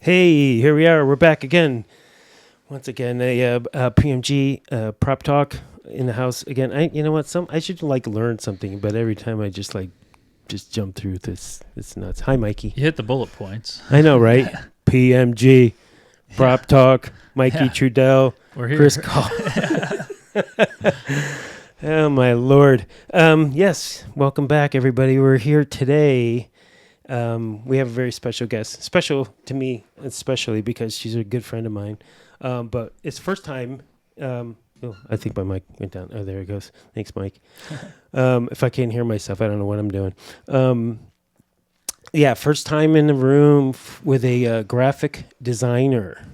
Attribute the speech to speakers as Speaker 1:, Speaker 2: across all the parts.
Speaker 1: Hey, here we are. We're back again. Once again, a PMG prop talk in the house again. You know what? I should learn something, but every time I just jump through this. It's nuts. Hi, Mikey.
Speaker 2: You hit the bullet points.
Speaker 1: I know, right? PMG prop talk. Mikey Trudel.
Speaker 2: We're here.
Speaker 1: Chris Call. Oh my Lord. Yes. Welcome back, everybody. We're here today. We have a very special guest, special to me, especially because she's a good friend of mine. But it's first time. I think my mic went down. Oh, there it goes. Thanks, Mike. If I can't hear myself, I don't know what I'm doing. First time in the room with a graphic designer.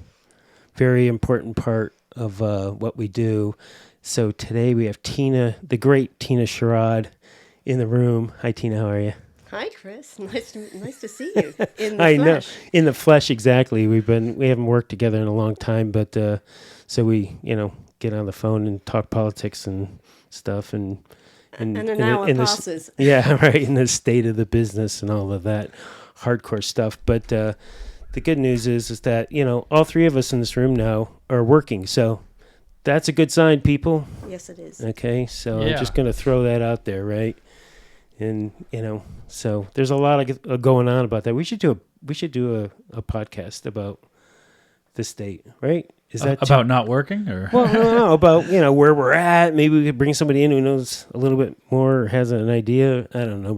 Speaker 1: Very important part of what we do. So today we have the great Tina Charad, in the room. Hi, Tina. How are you?
Speaker 3: Hi, Chris. Nice to see you in the
Speaker 1: I
Speaker 3: flesh.
Speaker 1: know, in the flesh, exactly. We haven't worked together in a long time, but so we get on the phone and talk politics and stuff, and
Speaker 3: an hour passes.
Speaker 1: Yeah, right. In the state of the business and all of that hardcore stuff. But the good news is that all three of us in this room now are working, so that's a good sign, people.
Speaker 3: Yes, it is.
Speaker 1: Okay, so
Speaker 2: Yeah.
Speaker 1: I'm just going to throw that out there, right? And so there's a lot of going on about that. We should do a podcast about the state, right? Is that
Speaker 2: about not working, or
Speaker 1: well, no, about where we're at. Maybe we could bring somebody in who knows a little bit more, or has an idea. I don't know.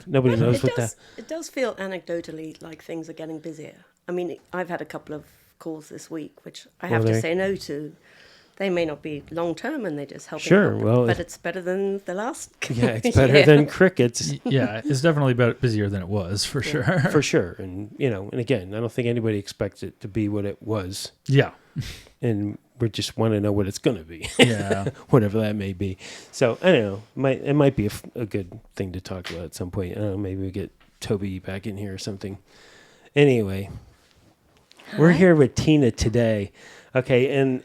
Speaker 1: Nobody knows what that.
Speaker 3: It does feel anecdotally like things are getting busier. I mean, I've had a couple of calls this week, which I have to say no to. They may not be long term, and they just help.
Speaker 1: Sure,
Speaker 3: but it's better than the last.
Speaker 1: Yeah, it's better than crickets.
Speaker 2: Yeah, it's definitely busier than it was for sure.
Speaker 1: For sure, and and again, I don't think anybody expects it to be what it was.
Speaker 2: Yeah,
Speaker 1: and we just want to know what it's going to be.
Speaker 2: Yeah,
Speaker 1: whatever that may be. So I don't know. It might be a good thing to talk about at some point. I don't know. Maybe we get Toby back in here or something. Anyway, we're here with Tina today. Okay, and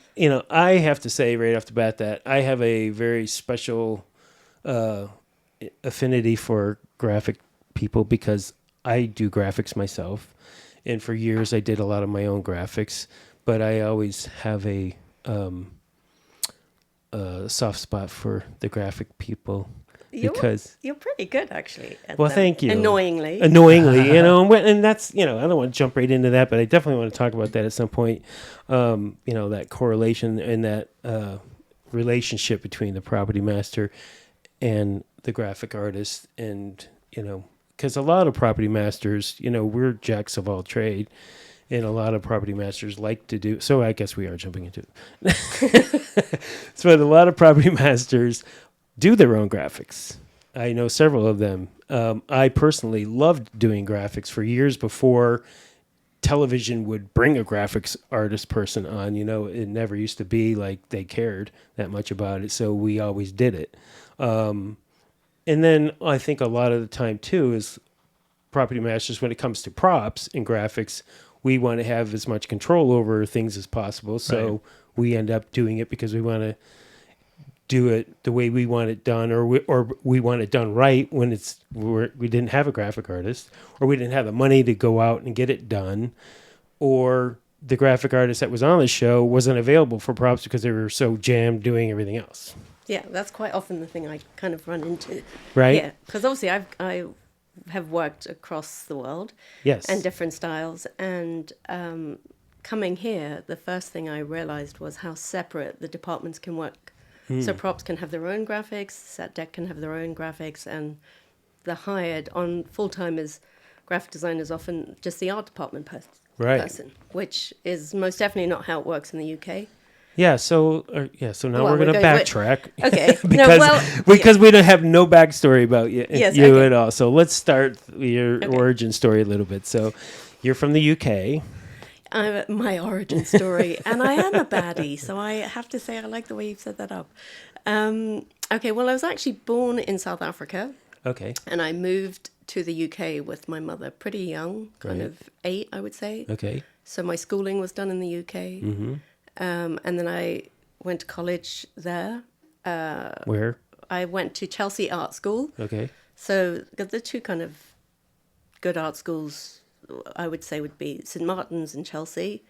Speaker 1: I have to say right off the bat that I have a very special affinity for graphic people because I do graphics myself, and for years I did a lot of my own graphics. But I always have a soft spot for the graphic people. Because
Speaker 3: you're pretty good, actually.
Speaker 1: Thank you.
Speaker 3: Annoyingly,
Speaker 1: and that's I don't want to jump right into that, but I definitely want to talk about that at some point. That correlation and that relationship between the property master and the graphic artist, and because a lot of property masters, we're jacks of all trade, and a lot of property masters like to do. So I guess we are jumping into it. So a lot of property masters do their own graphics. I know several of them. I personally loved doing graphics for years before television would bring a graphics artist person on. It never used to be like they cared that much about it, so we always did it. And then I think a lot of the time too is property masters, when it comes to props and graphics, we want to have as much control over things as possible. So we end up doing it because we want to do it the way we want it done, or we want it done right when we didn't have a graphic artist, or we didn't have the money to go out and get it done, or the graphic artist that was on the show wasn't available for props because they were so jammed doing everything else.
Speaker 3: Yeah, that's quite often the thing I kind of run into.
Speaker 1: Right?
Speaker 3: Yeah, because obviously I have worked across the world.
Speaker 1: Yes.
Speaker 3: And different styles, and coming here, the first thing I realized was how separate the departments can work. So props can have their own graphics, set deck can have their own graphics, and the hired on full-time as graphic designer is often just the art department person, which is most definitely not how it works in the UK.
Speaker 1: Yeah, so now we're going to backtrack.
Speaker 3: Okay.
Speaker 1: because we don't have no backstory about you at all. So let's start your origin story a little bit. So you're from the UK.
Speaker 3: My origin story, and I am a baddie, so I have to say I like the way you've set that up. I was actually born in South Africa.
Speaker 1: Okay.
Speaker 3: And I moved to the UK with my mother pretty young, kind of 8, I would say.
Speaker 1: Okay.
Speaker 3: So my schooling was done in the UK. Mm-hmm. And then I went to college there.
Speaker 1: Where?
Speaker 3: I went to Chelsea Art School.
Speaker 1: Okay.
Speaker 3: So the two kind of good art schools I would say would be St. Martin's in Chelsea.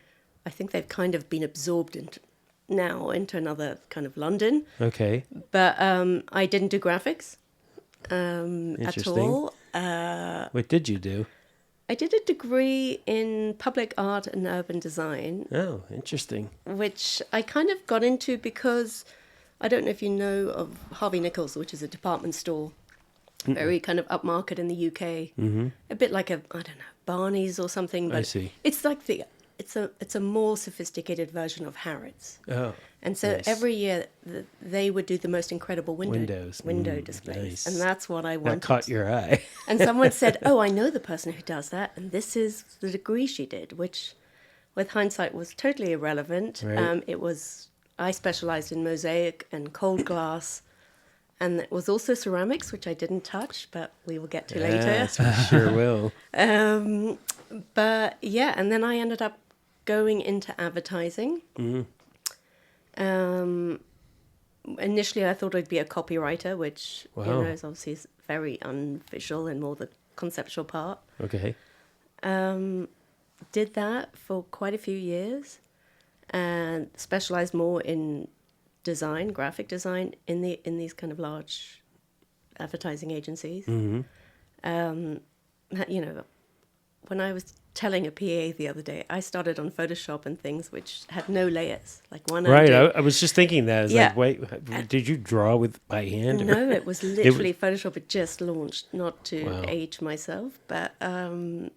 Speaker 3: I think they've kind of been absorbed into another kind of London.
Speaker 1: Okay.
Speaker 3: But I didn't do graphics at
Speaker 1: Interesting.
Speaker 3: all.
Speaker 1: What did you do?
Speaker 3: I did a degree in public art and urban design,
Speaker 1: Oh, interesting.
Speaker 3: which I kind of got into because I don't know if you know of Harvey Nichols, which is a department store, very kind of upmarket in the UK, a bit like I don't know, Barney's or something. But
Speaker 1: I see.
Speaker 3: It's like it's a more sophisticated version of Harrods.
Speaker 1: Oh,
Speaker 3: And so
Speaker 1: nice.
Speaker 3: every year they would do the most incredible window displays,
Speaker 1: nice.
Speaker 3: and that's what I wanted.
Speaker 1: That caught your eye.
Speaker 3: And someone said, "Oh, I know the person who does that, and this is the degree she did," which, with hindsight, was totally irrelevant.
Speaker 1: Right.
Speaker 3: I specialized in mosaic and cold glass, and it was also ceramics, which I didn't touch, but we will get to later.
Speaker 1: Yes, we sure will.
Speaker 3: But yeah, and then I ended up going into advertising. Initially, I thought I'd be a copywriter, which
Speaker 1: Wow.
Speaker 3: is obviously very unvisual and more the conceptual part.
Speaker 1: Okay.
Speaker 3: Did that for quite a few years, and specialized more in design, graphic design, in these kind of large advertising agencies. When I was telling a PA the other day, I started on Photoshop and things which had no layers, like one.
Speaker 1: Right.
Speaker 3: undo.
Speaker 1: I was just thinking that. I was
Speaker 3: Yeah.
Speaker 1: like, wait, did you draw by hand? or-
Speaker 3: No, it was literally Photoshop had just launched, not to
Speaker 1: Wow.
Speaker 3: age myself, but so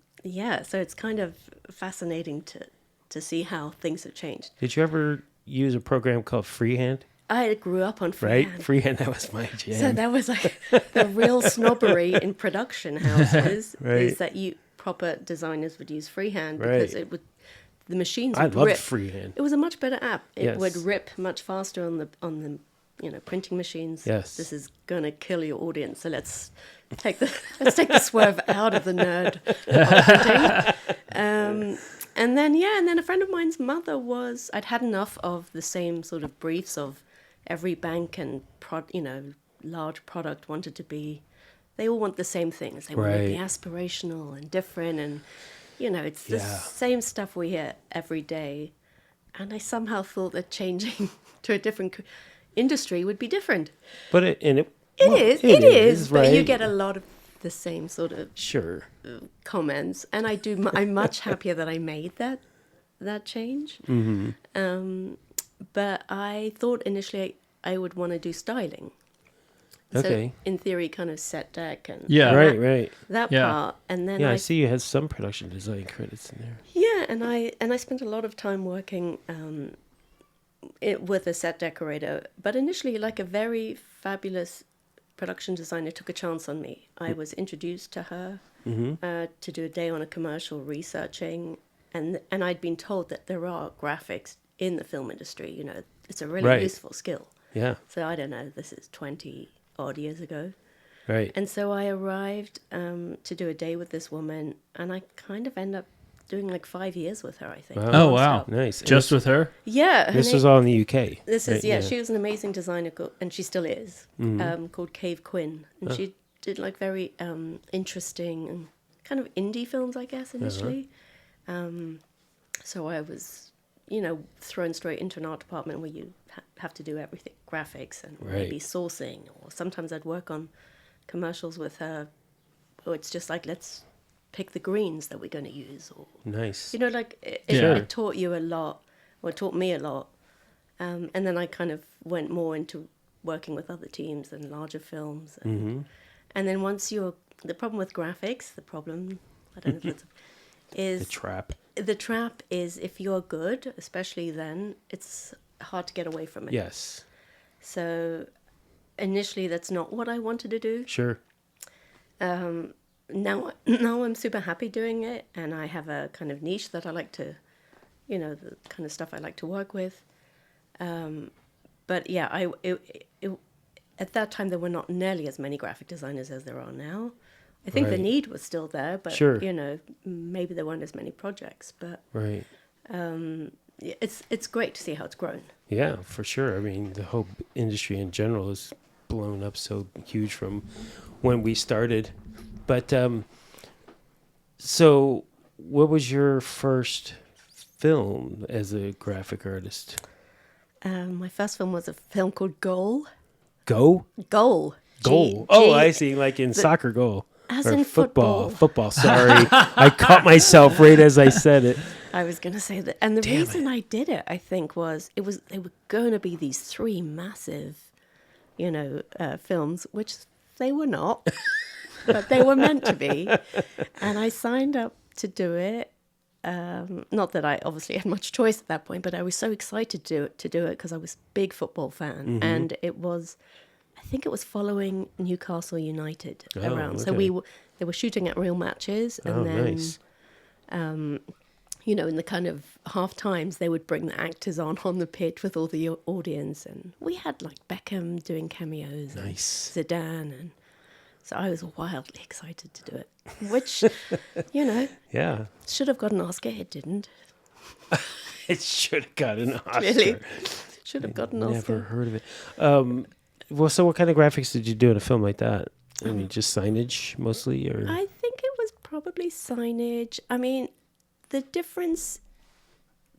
Speaker 3: it's kind of fascinating to see how things have changed.
Speaker 1: Did you ever use a program called Freehand?
Speaker 3: I grew up on
Speaker 1: Right?
Speaker 3: freehand.
Speaker 1: Freehand, that was my jam.
Speaker 3: So that was like the real snobbery in production houses,
Speaker 1: Right.
Speaker 3: is that proper designers would use freehand because
Speaker 1: Right.
Speaker 3: it would, the machines
Speaker 1: I
Speaker 3: would
Speaker 1: loved
Speaker 3: rip.
Speaker 1: Freehand.
Speaker 3: It was a much better app. It
Speaker 1: Yes.
Speaker 3: would rip much faster on the printing machines.
Speaker 1: Yes.
Speaker 3: This is gonna kill your audience. So let's take the swerve out of the nerd of printing. And then a friend of mine's mother I'd had enough of the same sort of briefs of every bank and large product wanted to be. They all want the same things. They want to be
Speaker 1: Right.
Speaker 3: aspirational and different, and it's the
Speaker 1: Yeah.
Speaker 3: same stuff we hear every day. And I somehow thought that changing to a different industry would be different.
Speaker 1: But
Speaker 3: It
Speaker 1: well,
Speaker 3: is, but you
Speaker 1: right?
Speaker 3: get a lot of the same sort of
Speaker 1: Sure.
Speaker 3: comments, and I'm much happier that I made that change. But I thought initially I would want to do styling.
Speaker 1: Okay.
Speaker 3: So in theory, kind of set deck and
Speaker 2: Yeah.
Speaker 1: Right.
Speaker 3: that
Speaker 2: Yeah.
Speaker 3: part, and then
Speaker 1: Yeah, I see you had some production design credits in there.
Speaker 3: Yeah, and I spent a lot of time working with a set decorator, but initially, like a very fabulous production designer took a chance on me. I was introduced to her to do a day on a commercial researching, and I'd been told that there are graphics in the film industry. It's a really
Speaker 1: Right.
Speaker 3: useful skill.
Speaker 1: Yeah.
Speaker 3: So I don't know, this is 20 odd years ago.
Speaker 1: Right.
Speaker 3: And so I arrived to do a day with this woman, and I kind of end up doing like 5 years with her, I think.
Speaker 1: Wow.
Speaker 2: Oh, wow.
Speaker 3: nonstop.
Speaker 1: Nice.
Speaker 2: Just with her?
Speaker 3: Yeah. her
Speaker 1: This
Speaker 3: name-
Speaker 1: was all in the UK.
Speaker 3: This
Speaker 1: right?
Speaker 3: is, yeah, she was an amazing designer, and she still is, called Cave Quinn. And she did like very interesting and kind of indie films, I guess, initially. So I was, thrown straight into an art department where you have to do everything, graphics and maybe sourcing, or sometimes I'd work on commercials with her, or it's just like, let's pick the greens that we're going to use, or
Speaker 1: Nice.
Speaker 3: it taught you a lot, or it taught me a lot, and then I kind of went more into working with other teams and larger films, and then once the problem with graphics, I don't know if it's is
Speaker 1: The trap.
Speaker 3: the trap is if you're good, especially then, it's hard to get away from it.
Speaker 1: Yes.
Speaker 3: So initially, that's not what I wanted to do.
Speaker 1: Sure.
Speaker 3: Now I'm super happy doing it, and I have a kind of niche that I like to, the kind of stuff I like to work with. But yeah, at that time there were not nearly as many graphic designers as there are now. I think the
Speaker 1: Right.
Speaker 3: need was still there, but
Speaker 1: Sure.
Speaker 3: maybe there weren't as many projects. But
Speaker 1: Right.
Speaker 3: it's great to see how it's grown.
Speaker 1: Yeah, for sure. I mean, the whole industry in general is blown up so huge from when we started. But so what was your first film as a graphic artist?
Speaker 3: My first film was a film called Goal.
Speaker 1: Goal?
Speaker 3: Goal.
Speaker 1: Goal. Oh, I see. Like in soccer goal.
Speaker 3: As
Speaker 1: Or
Speaker 3: in
Speaker 1: football.
Speaker 3: football.
Speaker 1: Football. Sorry. I caught myself right as I said it.
Speaker 3: I was going to say that. And the reason I did it, I think, was they were going to be these 3 massive, films, which they were not, but they were meant to be. And I signed up to do it. Not that I obviously had much choice at that point, but I was so excited to do it because I was a big football fan. And it was, I think it was following Newcastle United around. So
Speaker 1: okay.
Speaker 3: they were shooting at real matches. And then,
Speaker 1: nice.
Speaker 3: in the kind of half times, they would bring the actors on the pitch with all the audience. And we had like Beckham doing cameos.
Speaker 1: Nice.
Speaker 3: And Zidane. And so I was wildly excited to do it, which,
Speaker 1: Yeah.
Speaker 3: should have got an Oscar. It didn't.
Speaker 1: It should have got an Oscar.
Speaker 3: Clearly. Should have got an
Speaker 1: Never
Speaker 3: Oscar.
Speaker 1: heard of it. Well, so what kind of graphics did you do in a film like that? I mean, just signage mostly, or
Speaker 3: I think it was probably signage. I mean, the difference,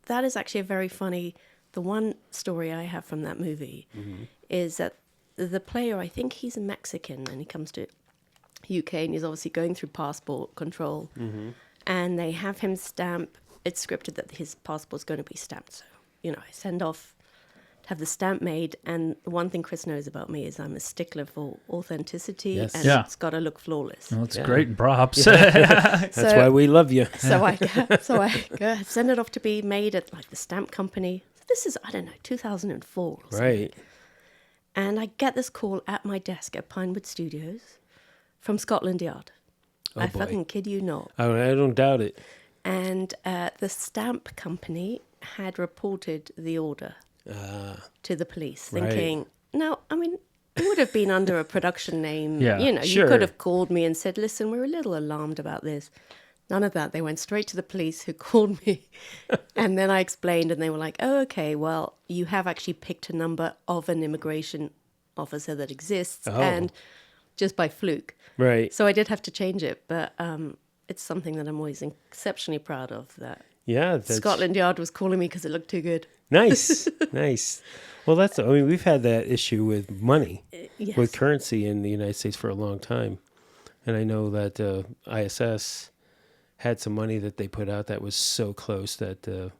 Speaker 3: that is actually a very funny, the one story I have from that movie is that the player, I think he's a Mexican, and he comes to UK, and he's obviously going through passport control, and they have him stamp, it's scripted that his passport's going to be stamped, so, I send off, have the stamp made, and the one thing Chris knows about me is I'm a stickler for authenticity,
Speaker 1: Yes.
Speaker 3: and
Speaker 2: Yeah.
Speaker 3: it's got to look flawless.
Speaker 2: Well, it's
Speaker 1: Yeah.
Speaker 2: great in props.
Speaker 1: that's
Speaker 3: So-
Speaker 1: why we love you.
Speaker 3: So I go, send it off to be made at like the stamp company. This is, I don't know, 2004 or something.
Speaker 1: Right.
Speaker 3: And I get this call at my desk at Pinewood Studios from Scotland Yard. I
Speaker 1: boy.
Speaker 3: fucking kid you not.
Speaker 1: I don't doubt it.
Speaker 3: And the stamp company had reported the order to the police,
Speaker 1: Right.
Speaker 3: thinking, no, I mean, it would have been under a production name.
Speaker 2: Yeah,
Speaker 3: You
Speaker 1: sure.
Speaker 3: could have called me and said, listen, we're a little alarmed about this. None of that. They went straight to the police, who called me. And then I explained, and they were like, oh, okay, well, you have actually picked a number of an immigration officer that exists,
Speaker 1: Oh.
Speaker 3: and just by fluke.
Speaker 1: Right.
Speaker 3: So I did have to change it, but it's something that I'm always exceptionally proud of, that
Speaker 1: Yeah. That's
Speaker 3: Scotland Yard was calling me because it looked too good.
Speaker 1: Nice. Nice. Well, we've had that issue with money,
Speaker 3: Yes.
Speaker 1: with currency in the United States for a long time. And I know that ISS had some money that they put out that was so close that the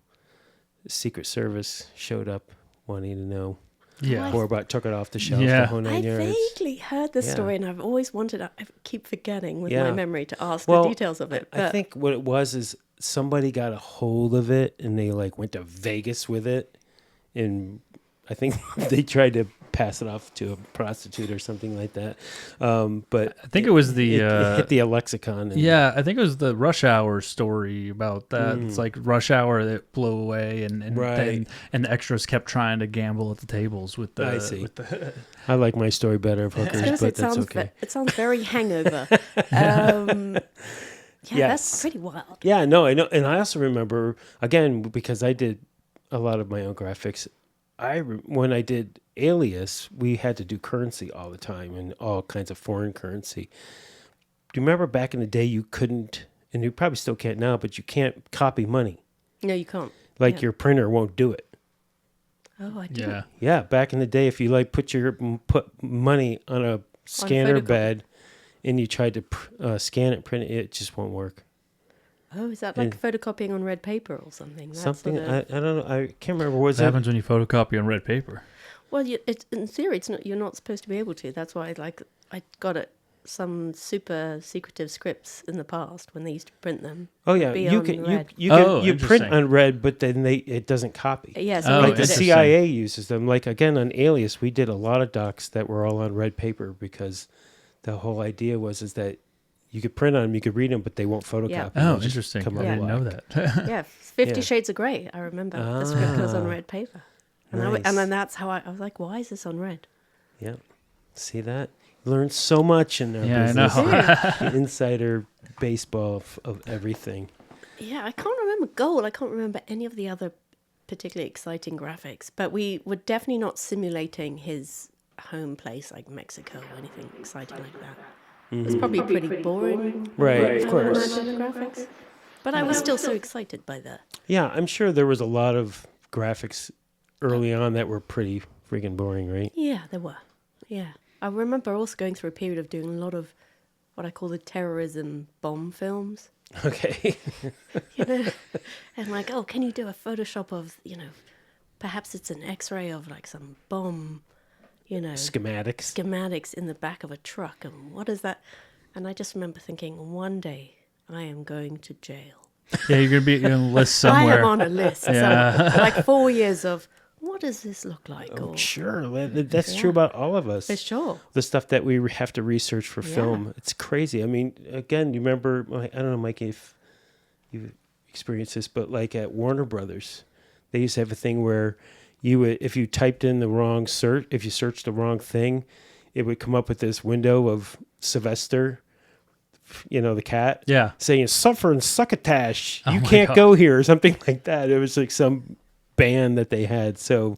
Speaker 1: Secret Service showed up wanting to know.
Speaker 2: Yeah.
Speaker 1: Or about took it off the shelf,
Speaker 2: Yeah.
Speaker 1: the whole
Speaker 3: I
Speaker 1: 9 yards.
Speaker 3: vaguely heard this
Speaker 1: Yeah.
Speaker 3: story, and I've always wanted, I keep forgetting with
Speaker 1: Yeah.
Speaker 3: my memory to ask
Speaker 1: Well,
Speaker 3: the details of it.
Speaker 1: I
Speaker 3: But
Speaker 1: think what it was is somebody got a hold of it and they went to Vegas with it, and I think they tried to pass it off to a prostitute or something like that. But
Speaker 2: I think it was the
Speaker 1: it hit the lexicon. And,
Speaker 2: yeah, I think it was the Rush Hour story about that. It's like Rush Hour that blew away, and
Speaker 1: Right.
Speaker 2: and the extras kept trying to gamble at the tables with the.
Speaker 1: I see.
Speaker 2: With the
Speaker 1: I like my story better of
Speaker 3: I was
Speaker 1: hookers,
Speaker 3: gonna say,
Speaker 1: but that's okay.
Speaker 3: it sounds very hangover. Yeah,
Speaker 1: Yes.
Speaker 3: that's pretty wild.
Speaker 1: Yeah, no, I know, and I also remember again because I did a lot of my own graphics. When I did Alias, we had to do currency all the time and all kinds of foreign currency. Do you remember back in the day you couldn't, and you probably still can't now, but you can't copy money.
Speaker 3: No, you can't.
Speaker 1: Like
Speaker 3: Yeah.
Speaker 1: your printer won't do it.
Speaker 3: Oh, I do.
Speaker 2: yeah.
Speaker 1: Yeah, back in the day, if you put money on a scanner
Speaker 3: photocopy.
Speaker 1: bed, and you tried to scan it, print it, it just won't work.
Speaker 3: Oh, is that like photocopying on red paper or something? That's
Speaker 1: Something
Speaker 3: sort of-
Speaker 1: I don't know. I can't remember. Was
Speaker 2: What
Speaker 1: it?
Speaker 2: happens when you photocopy on red paper?
Speaker 3: Well, in theory, it's not. You're not supposed to be able to. That's why, I got some super secretive scripts in the past when they used to print them.
Speaker 1: Oh yeah,
Speaker 3: be
Speaker 1: you
Speaker 3: on
Speaker 1: can
Speaker 3: red.
Speaker 1: you
Speaker 2: Oh,
Speaker 1: print
Speaker 2: interesting.
Speaker 1: on red, but then it doesn't copy.
Speaker 3: Yeah,
Speaker 2: Oh,
Speaker 3: so
Speaker 1: Like the
Speaker 2: interesting.
Speaker 1: CIA uses them. Like again on Alias, we did a lot of docs that were all on red paper because the whole idea is that you could print on them, you could read them, but they won't photocopy.
Speaker 3: Yeah.
Speaker 1: They'll
Speaker 2: Oh,
Speaker 1: just
Speaker 2: interesting.
Speaker 1: come
Speaker 2: I
Speaker 1: out
Speaker 2: didn't know
Speaker 1: black.
Speaker 2: that.
Speaker 3: yeah, 50
Speaker 1: Yeah.
Speaker 3: Shades of Grey. I remember the script was on red paper, and
Speaker 1: Nice.
Speaker 3: and then that's how I was like, why is this on red?
Speaker 1: Yeah, see that? Learned so much in our
Speaker 2: Yeah, I
Speaker 1: business.
Speaker 2: know.
Speaker 1: The insider baseball of everything.
Speaker 3: Yeah, I can't remember Goal. I can't remember any of the other particularly exciting graphics, but we were definitely not simulating his home place like Mexico or anything exciting like that. It was probably pretty boring.
Speaker 1: Right, of
Speaker 3: I
Speaker 1: course.
Speaker 3: imagine, the graphics. But I was still so excited by that.
Speaker 1: Yeah, I'm sure there was a lot of graphics early on that were pretty freaking boring, right?
Speaker 3: Yeah, there were. Yeah. I remember also going through a period of doing a lot of what I call the terrorism bomb films.
Speaker 1: Okay.
Speaker 3: You know? And like, oh, can you do a Photoshop of, perhaps it's an X-ray of like some bomb, schematics in the back of a truck. And what is that? And I just remember thinking, one day I am going to jail.
Speaker 2: Yeah, you're going to be on a list somewhere.
Speaker 3: I am on a list.
Speaker 2: Yeah.
Speaker 3: So, like 4 years of, what does this look like?
Speaker 1: Oh,
Speaker 3: or,
Speaker 1: sure. That's true about all of us.
Speaker 3: For sure.
Speaker 1: The stuff that we have to research for film. It's crazy. I mean, again, you remember, I don't know, Mike, if you've experienced this, but like at Warner Brothers, they used to have a thing where you would, if you typed in the wrong search, if you searched the wrong thing, it would come up with this window of Sylvester, the cat, saying "suffer and succotash, you can't go here" or something like that. It was like some band that they had. So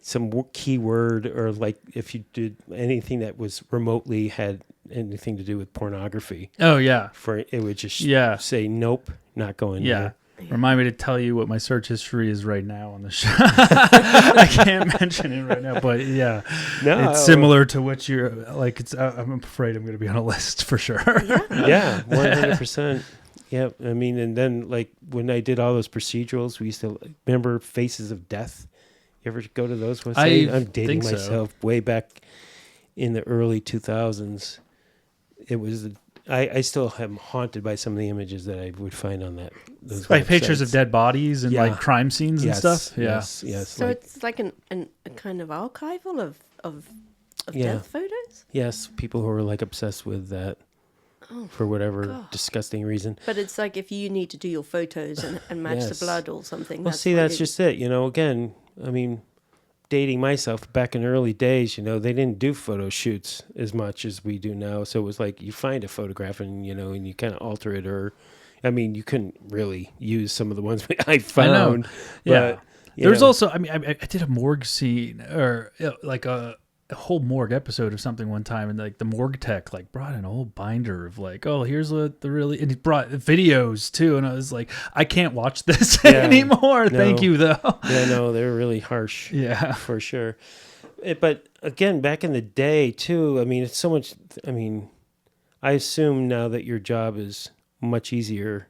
Speaker 1: some keyword, or like if you did anything that was remotely had anything to do with pornography.
Speaker 2: Oh yeah.
Speaker 1: It would just say nope, not going there.
Speaker 2: Remind me to tell you what my search history is right now on the show. I can't mention it right now, but it's similar to what you're like. I'm afraid I'm going to be on a list for sure.
Speaker 1: Yeah, 100%. Yeah, I mean, and then like when I did all those procedurals, we used to remember Faces of Death. You ever go to those ones? I'm dating myself. Way back in the early 2000s. It was. I still am haunted by some of the images that I would find on those
Speaker 2: like
Speaker 1: websites.
Speaker 2: Pictures of dead bodies and like crime scenes and stuff.
Speaker 1: Yes.
Speaker 3: So it's like a kind of archival of death photos.
Speaker 1: Yes, people who are like obsessed with that for whatever disgusting reason.
Speaker 3: But it's like if you need to do your photos and match the blood or something.
Speaker 1: Well, that's just it. Again, I mean, dating myself back in the early days, they didn't do photo shoots as much as we do now. So it was like you find a photograph and, and you kind of alter it, or, I mean, you couldn't really use some of the ones I found.
Speaker 2: I know. Yeah.
Speaker 1: But,
Speaker 2: There's also, I mean, I did a morgue scene or like a whole morgue episode of something one time, and like the morgue tech like brought in a whole binder of like, oh, here's what and he brought videos too, and I was like, I can't watch this anymore. No. Thank you though.
Speaker 1: Yeah, no, they're really harsh.
Speaker 2: Yeah,
Speaker 1: for sure. But again, back in the day too, I mean, it's so much. I mean, I assume now that your job is much easier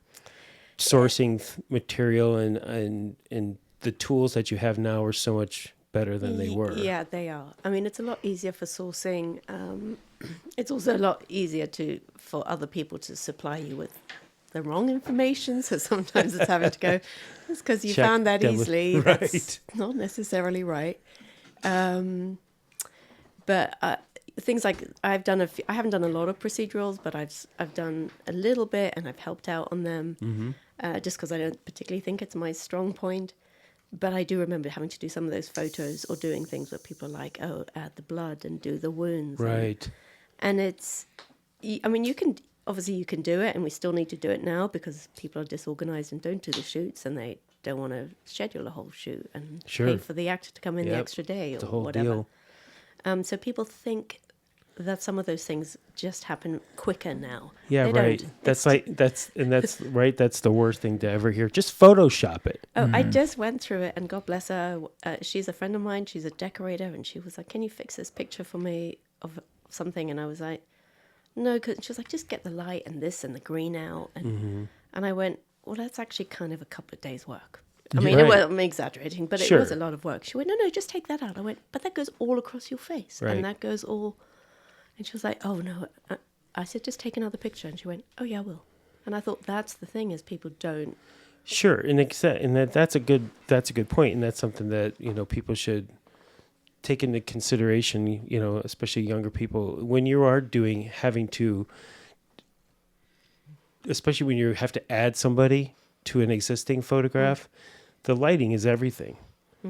Speaker 1: sourcing material, and the tools that you have now are so much better than they were.
Speaker 3: Yeah, they are. I mean, it's a lot easier for sourcing. It's also a lot easier for other people to supply you with the wrong information. So sometimes it's having to go, it's because you found that easily.
Speaker 1: Right.
Speaker 3: That's not necessarily right. But things like I haven't done a lot of procedurals, but I've done a little bit, and I've helped out on them just because I don't particularly think it's my strong point. But I do remember having to do some of those photos or doing things where people are like, oh, add the blood and do the wounds.
Speaker 1: Right.
Speaker 3: And it's, I mean, you can do it, and we still need to do it now because people are disorganized and don't do the shoots, and they don't want to schedule a whole shoot and pay for the actor to come in the extra day or whatever. Deal. So people think that some of those things just happen quicker now. Yeah,
Speaker 1: they right. Don't. That's right. That's the worst thing to ever hear. Just Photoshop it.
Speaker 3: Oh, I just went through it, and God bless her. She's a friend of mine. She's a decorator, and she was like, "Can you fix this picture for me of something?" And I was like, "No," because she was like, "Just get the light and this and the green out." And I went, "Well, that's actually kind of a couple of days' work." I mean, I'm exaggerating, but it was a lot of work. She went, "No, just take that out." I went, "But that goes all across your face, and that goes all." And she was like, "Oh no." I said, "Just take another picture." And she went, "Oh yeah, I will." And I thought that's the thing, is people don't.
Speaker 1: Sure, and that's a good point, and that's something that people should take into consideration. Especially younger people, when you are especially when you have to add somebody to an existing photograph, the lighting is everything.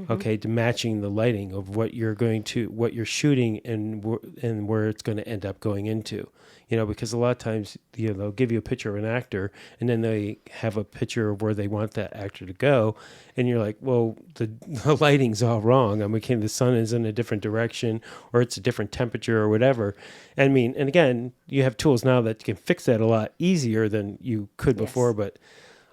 Speaker 1: Okay, to matching the lighting of what you're shooting and where it's going to end up going into, because a lot of times they'll give you a picture of an actor, and then they have a picture of where they want that actor to go, and you're like, well, the lighting's all wrong. I mean, the sun is in a different direction, or it's a different temperature, or whatever. I mean, and again, you have tools now that can fix that a lot easier than you could before, but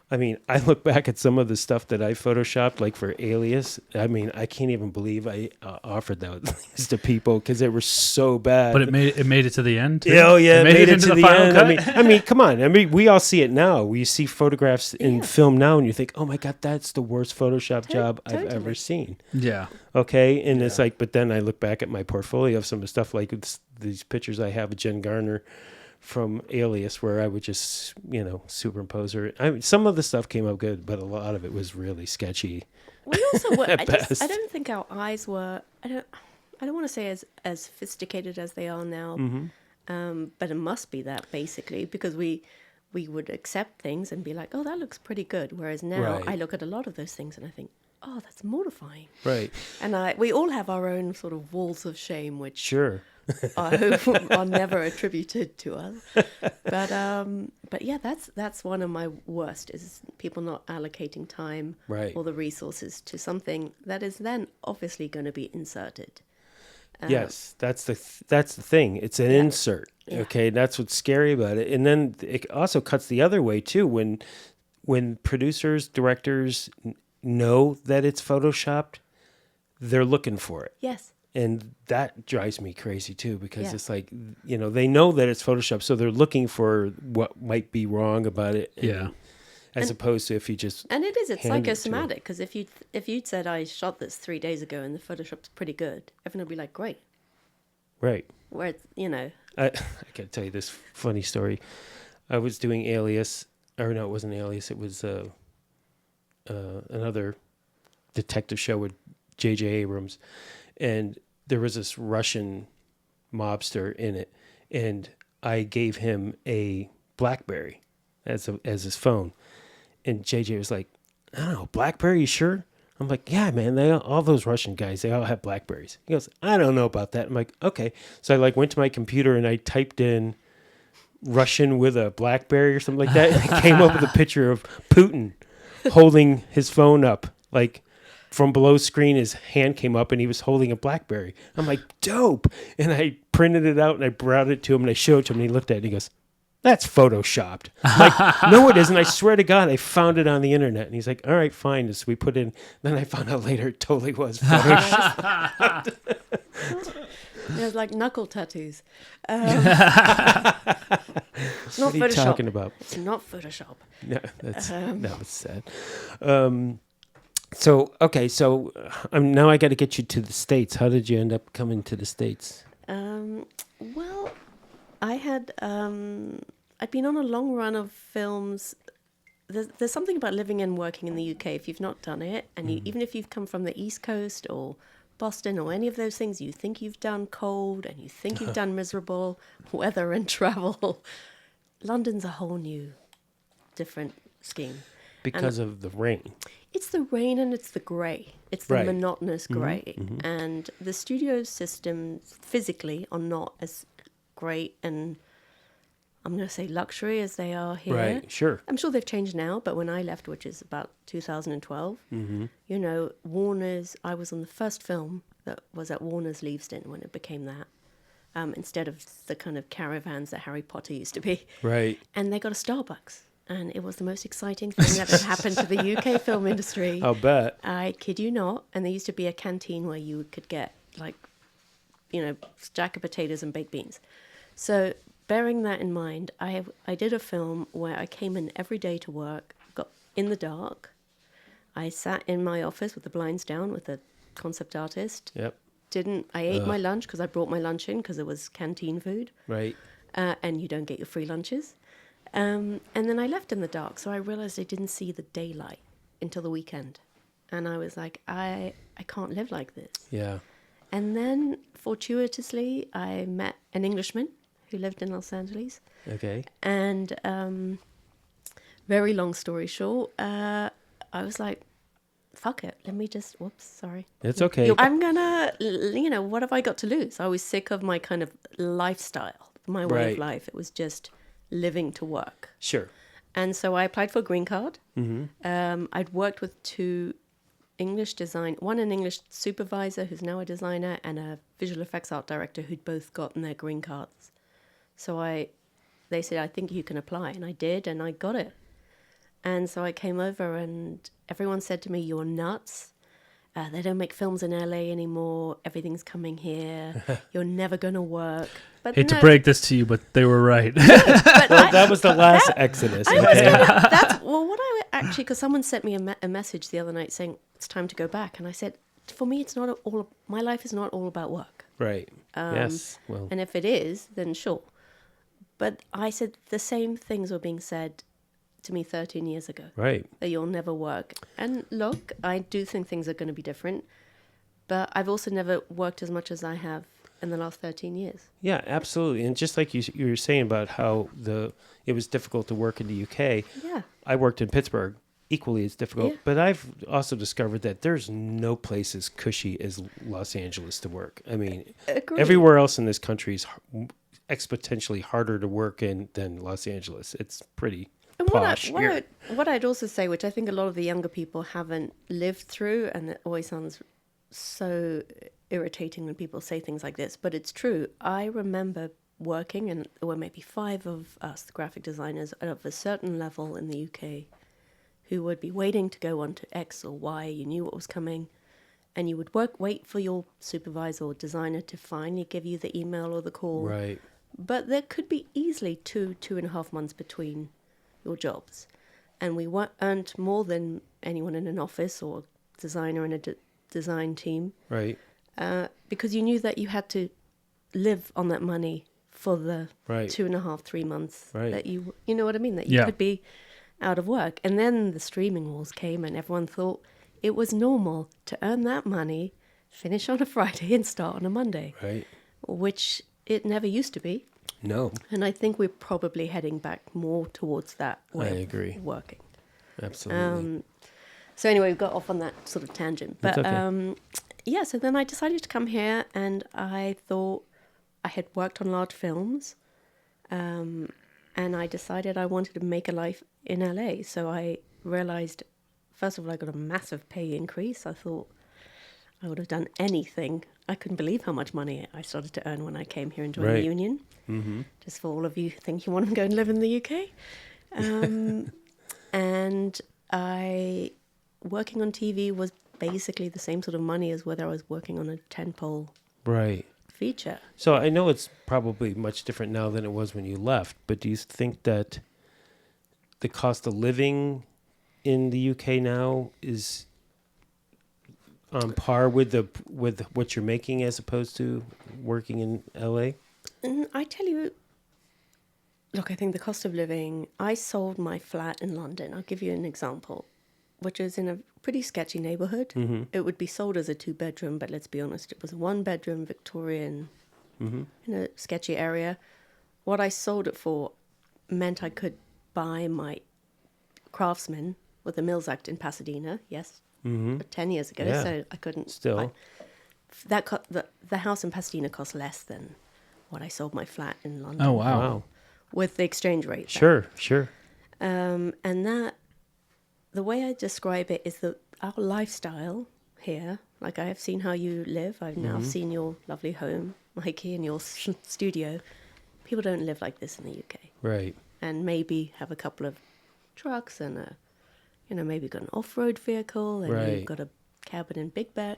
Speaker 1: I mean, I look back at some of the stuff that I photoshopped, like for Alias. I mean, I can't even believe I offered those to people because they were so bad.
Speaker 2: But it made it to the end. Too?
Speaker 1: Yeah, oh yeah, it made it to the
Speaker 2: final
Speaker 1: end.
Speaker 2: cut?
Speaker 1: I mean, come on. I mean, we all see it now. We see photographs in film now, and you think, "Oh my God, that's the worst Photoshop job I've ever seen."
Speaker 2: Yeah.
Speaker 1: Okay, and it's like, but then I look back at my portfolio of some of the stuff, like these pictures I have of Jen Garner from Alias, where I would just, superimpose her. I mean, some of the stuff came out good, but a lot of it was really sketchy.
Speaker 3: We also were.
Speaker 1: At best.
Speaker 3: I don't think our eyes were. I don't want to say as sophisticated as they are now, but it must be that basically because we would accept things and be like, oh, that looks pretty good. Whereas now I look at a lot of those things and I think, oh, that's mortifying.
Speaker 1: Right.
Speaker 3: And we all have our own sort of walls of shame, which
Speaker 1: Sure.
Speaker 3: are never attributed to us. But yeah, that's one of my worst is people not allocating time or the resources to something that is then obviously going to be inserted.
Speaker 1: Yes, that's the thing. It's an insert. Yeah. Okay, that's what's scary about it. And then it also cuts the other way too. When producers, directors know that it's photoshopped, they're looking for it.
Speaker 3: Yes.
Speaker 1: And that drives me crazy too, because it's like, they know that it's Photoshop, so they're looking for what might be wrong about it. As opposed to if you just
Speaker 3: and it's psychosomatic, because if you'd said I shot this 3 days ago and the Photoshop's pretty good, everyone would be like, great.
Speaker 1: Right.
Speaker 3: Where it's,
Speaker 1: I can tell you this funny story. I was doing Alias, or no, it wasn't Alias. It was another detective show with J.J. Abrams, and there was this Russian mobster in it, and I gave him a BlackBerry as his phone, and JJ was like, I don't know, BlackBerry, you sure? I'm like, yeah, man, all those Russian guys, they all have BlackBerries. He goes, I don't know about that. I'm like, okay. So I went to my computer and I typed in Russian with a BlackBerry or something like that, and it came up with a picture of Putin holding his phone up, like from below screen, his hand came up and he was holding a BlackBerry. I'm like, dope. And I printed it out and I brought it to him and I showed it to him and he looked at it and he goes, that's photoshopped. I'm like, no, it isn't. I swear to God, I found it on the internet. And he's like, all right, fine. So we put in, then I found out later it totally was photoshopped.
Speaker 3: There's like knuckle tattoos.
Speaker 1: It's not Photoshop. What are you talking about?
Speaker 3: It's not Photoshop.
Speaker 1: No, that was sad. So now I got to get you to the States. How did you end up coming to the States?
Speaker 3: Well, I had I'd been on a long run of films. There's something about living and working in the UK. If you've not done it, and even if you've come from the East Coast or Boston or any of those things, you think you've done cold and you think you've done miserable weather and travel. London's a whole new, different scheme.
Speaker 1: Because of the rain.
Speaker 3: It's the rain and it's the grey. It's the monotonous grey. Mm-hmm. And the studio systems physically are not as great and I'm going to say luxury as they are here.
Speaker 1: Right, sure.
Speaker 3: I'm sure they've changed now, but when I left, which is about 2012, Warner's, I was on the first film that was at Warner's Leavesden when it became that, instead of the kind of caravans that Harry Potter used to be.
Speaker 1: Right.
Speaker 3: And they got a Starbucks. And it was the most exciting thing that had happened to the UK film industry.
Speaker 1: I'll bet.
Speaker 3: I kid you not. And there used to be a canteen where you could get, stack of potatoes and baked beans. So bearing that in mind, I did a film where I came in every day to work, got in the dark. I sat in my office with the blinds down with a concept artist.
Speaker 1: Yep.
Speaker 3: I ate my lunch because I brought my lunch in because it was canteen food.
Speaker 1: Right.
Speaker 3: And you don't get your free lunches. And then I left in the dark, so I realized I didn't see the daylight until the weekend. And I was like, I can't live like this.
Speaker 1: Yeah.
Speaker 3: And then, fortuitously, I met an Englishman who lived in Los Angeles.
Speaker 1: Okay.
Speaker 3: And very long story short, I was like, fuck it. Let me just, whoops, sorry.
Speaker 1: It's okay.
Speaker 3: I'm going to, what have I got to lose? I was sick of my kind of lifestyle, my way of life. It was just living to work.
Speaker 1: Sure.
Speaker 3: And so I applied for a green card.
Speaker 1: Mm-hmm.
Speaker 3: I'd worked with one an English supervisor who's now a designer and a visual effects art director who'd both gotten their green cards. So they said, I think you can apply. And I did, and I got it. And so I came over, and everyone said to me, "You're nuts. They don't make films in LA anymore. Everything's coming here. You're never going to work." But
Speaker 2: Hate
Speaker 3: no,
Speaker 2: to break this to you, but they were right.
Speaker 3: but
Speaker 1: Well, that was the last Exodus.
Speaker 3: I was
Speaker 1: Okay?
Speaker 3: gonna, that's well, what I actually, because someone sent me a message the other night saying it's time to go back, and I said, for me, it's not all. My life is not all about work.
Speaker 1: Right. Yes. Well,
Speaker 3: And if it is, then sure. But I said the same things were being said to me 13 years ago.
Speaker 1: right.
Speaker 3: That you'll never work. And look, I do think things are going to be different, but I've also never worked as much as I have in the last 13 years.
Speaker 1: Yeah, absolutely. And just like you were saying about how it was difficult to work in the UK,
Speaker 3: Yeah.
Speaker 1: I worked in Pittsburgh. Equally as difficult,
Speaker 3: Yeah.
Speaker 1: but I've also discovered that there's no place as cushy as Los Angeles to work. I mean,
Speaker 3: Agreed.
Speaker 1: everywhere else in this country is exponentially harder to work in than Los Angeles. It's pretty
Speaker 3: And
Speaker 1: posh here.
Speaker 3: what I'd also say, which I think a lot of the younger people haven't lived through, and it always sounds so irritating when people say things like this, but it's true. I remember working, and there were maybe 5 of us, the graphic designers, of a certain level in the UK, who would be waiting to go on to X or Y. You knew what was coming, and you would wait for your supervisor or designer to finally give you the email or the call.
Speaker 1: Right.
Speaker 3: But there could be easily 2.5 months between your jobs. And we earned more than anyone in an office or designer in a design team,
Speaker 1: Right.
Speaker 3: because you knew that you had to live on that money for the
Speaker 1: Right.
Speaker 3: 2.5, 3 months
Speaker 1: Right.
Speaker 3: that you know what I mean? That you
Speaker 2: Yeah.
Speaker 3: could be out of work. And then the streaming wars came, and everyone thought it was normal to earn that money, finish on a Friday and start on a Monday,
Speaker 1: Right.
Speaker 3: which it never used to be.
Speaker 1: No,
Speaker 3: And I think we're probably heading back more towards that way
Speaker 1: I agree.
Speaker 3: of working.
Speaker 1: Absolutely.
Speaker 3: So anyway, we got off on that sort of tangent. But
Speaker 1: That's okay.
Speaker 3: yeah, so then I decided to come here, and I thought I had worked on large films, and I decided I wanted to make a life in LA. So I realized, first of all, I got a massive pay increase. I thought I would have done anything. I couldn't believe how much money I started to earn when I came here and joined
Speaker 1: Right.
Speaker 3: the union.
Speaker 1: Mm-hmm.
Speaker 3: Just for all of you who think you want to go and live in the UK. And working on TV was basically the same sort of money as whether I was working on a 10-pole
Speaker 1: Right.
Speaker 3: feature.
Speaker 1: So I know it's probably much different now than it was when you left, but do you think that the cost of living in the UK now is on par with what you're making as opposed to working in LA?
Speaker 3: And I tell you, look, I think the cost of living, I sold my flat in London. I'll give you an example, which is in a pretty sketchy neighborhood.
Speaker 1: Mm-hmm.
Speaker 3: It would be sold as a 2-bedroom, but let's be honest, it was a 1-bedroom Victorian
Speaker 1: Mm-hmm.
Speaker 3: in a sketchy area. What I sold it for meant I could buy my Craftsman with the Mills Act in Pasadena, yes,
Speaker 1: Mm-hmm.
Speaker 3: 10 years ago,
Speaker 1: Yeah.
Speaker 3: so I couldn't.
Speaker 1: Still.
Speaker 3: The house in Pasadena cost less than what I sold my flat in London.
Speaker 2: Oh, wow.
Speaker 1: Wow.
Speaker 3: With the exchange rate.
Speaker 1: Sure.
Speaker 3: And that, the way I describe it is that our lifestyle here, like I have seen how you live, I've now seen your lovely home, Mikey, and your studio. People don't live like this in the UK.
Speaker 1: Right.
Speaker 3: And maybe have a couple of trucks and maybe got an off-road vehicle and
Speaker 1: Right.
Speaker 3: you've got a cabin in Big Bear.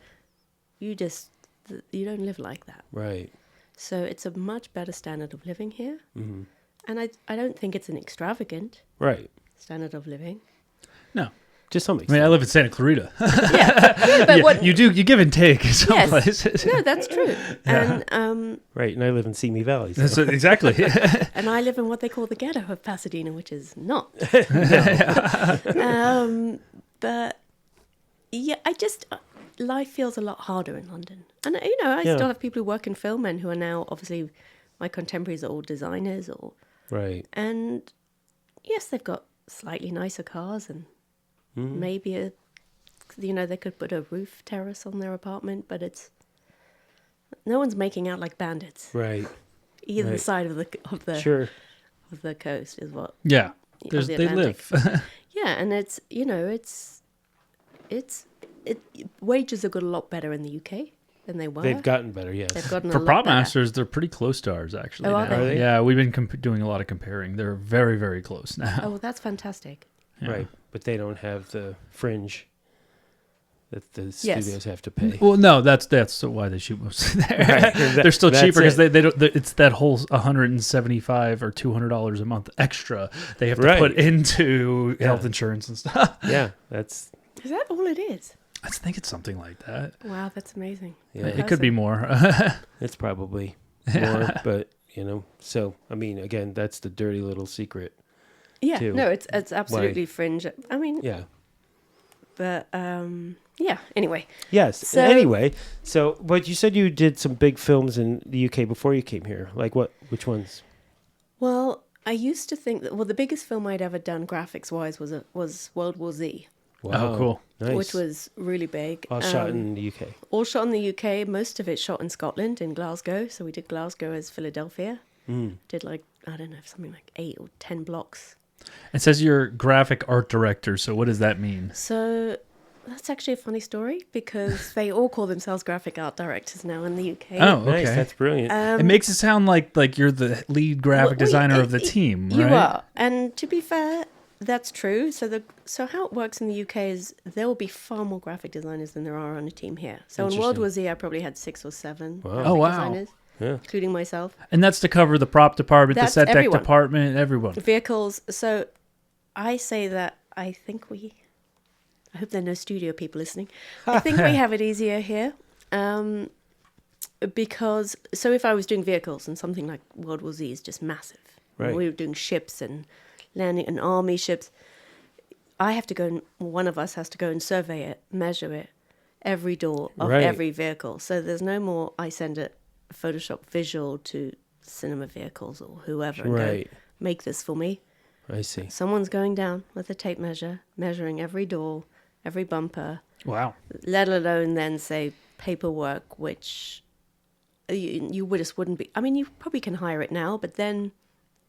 Speaker 3: You don't live like that.
Speaker 1: Right.
Speaker 3: So it's a much better standard of living here.
Speaker 1: Mm-hmm.
Speaker 3: And I don't think it's an extravagant
Speaker 1: Right.
Speaker 3: standard of living.
Speaker 2: No.
Speaker 1: To some
Speaker 2: I
Speaker 1: extent.
Speaker 2: mean, I live in Santa Clarita.
Speaker 3: Yeah, but
Speaker 2: Yeah,
Speaker 3: what
Speaker 2: you give and take in some
Speaker 3: Yes.
Speaker 2: places.
Speaker 3: No, that's true.
Speaker 2: Yeah.
Speaker 3: And
Speaker 1: Right. And I live in Simi Valley. So.
Speaker 2: That's exactly.
Speaker 3: and I live in what they call the ghetto of Pasadena, which is not. But yeah, life feels a lot harder in London. And I
Speaker 1: Yeah.
Speaker 3: still have people who work in film and who are now obviously my contemporaries are all designers
Speaker 1: Right.
Speaker 3: and yes, they've got slightly nicer cars and
Speaker 1: Mm-hmm.
Speaker 3: maybe they could put a roof terrace on their apartment, but no one's making out like bandits.
Speaker 1: Right.
Speaker 3: Either
Speaker 1: Right.
Speaker 3: side of the
Speaker 1: Sure.
Speaker 3: of the coast is what.
Speaker 2: Yeah.
Speaker 3: of the
Speaker 2: They
Speaker 3: Atlantic.
Speaker 2: live.
Speaker 3: Yeah, and it's wages have got a lot better in the UK than they were.
Speaker 1: They've gotten better. Yes.
Speaker 3: They've gotten
Speaker 2: For
Speaker 3: a lot
Speaker 2: prop
Speaker 3: better.
Speaker 2: masters, they're pretty close to ours, actually.
Speaker 3: Oh, are
Speaker 2: now.
Speaker 1: they?
Speaker 2: Yeah, we've been doing a lot of comparing. They're very, very close now.
Speaker 3: Oh, well, that's fantastic.
Speaker 2: Yeah.
Speaker 1: Right, but they don't have the fringe that the studios have to pay.
Speaker 2: Well, no, that's why they shoot mostly there.
Speaker 1: Right.
Speaker 2: They're still
Speaker 1: That's
Speaker 2: cheaper because
Speaker 1: it.
Speaker 2: they don't. It's that whole $175 or $200 a month extra they have to put into health insurance and stuff.
Speaker 1: Yeah, that's
Speaker 3: Is that all it is?
Speaker 2: I think it's something like that.
Speaker 3: Wow, that's amazing.
Speaker 1: yeah.
Speaker 2: It could be more.
Speaker 1: It's probably more, but So I mean, again, that's the dirty little secret.
Speaker 3: Yeah,
Speaker 1: too.
Speaker 3: no, it's absolutely fringe. I mean,
Speaker 1: Yeah.
Speaker 3: but yeah. Anyway,
Speaker 1: Yes.
Speaker 3: So-
Speaker 1: Anyway, but you said you did some big films in the UK before you came here. Like what? Which ones?
Speaker 3: well, I used to think that the biggest film I'd ever done graphics wise was World War Z,
Speaker 2: Oh, cool.
Speaker 1: Nice.
Speaker 3: which was really big.
Speaker 1: all shot in the UK.
Speaker 3: All shot in the UK. Most of it shot in Scotland, in Glasgow. So we did Glasgow as Philadelphia. Did like, I don't know, something like 8 or 10 blocks.
Speaker 2: It says you're graphic art director. So what does that mean?
Speaker 3: So that's actually a funny story because they all call themselves graphic art directors now in the UK.
Speaker 2: Oh, okay.
Speaker 1: Nice. That's brilliant.
Speaker 2: It makes it sound like you're the lead graphic designer of the team, right?
Speaker 3: You are. And to be fair, that's true. So how it works in the UK is there will be far more graphic designers than there are on a team here. So in World
Speaker 1: Interesting.
Speaker 3: War Z, I probably had 6 or 7
Speaker 1: Wow.
Speaker 3: graphic
Speaker 2: Oh, wow.
Speaker 3: designers,
Speaker 1: Yeah.
Speaker 3: including myself.
Speaker 2: And that's to cover the prop department,
Speaker 3: That's
Speaker 2: the set
Speaker 3: everyone.
Speaker 2: deck department, everyone.
Speaker 3: Vehicles. So I say that I hope there are no studio people listening. I think we have it easier here. Because, so if I was doing vehicles and something like World War Z is just massive.
Speaker 1: Right.
Speaker 3: We were doing ships and landing and army ships. I have to go and one of us has to go and survey it, measure it, every door of
Speaker 1: Right.
Speaker 3: every vehicle. So there's no more I send a Photoshop visual to Cinema Vehicles or whoever and
Speaker 1: Right.
Speaker 3: go, make this for me.
Speaker 1: I see.
Speaker 3: Someone's going down with a tape measure, measuring every door, every bumper,
Speaker 2: Wow.
Speaker 3: let alone then say paperwork, which you just wouldn't be. I mean, you probably can hire it now, but then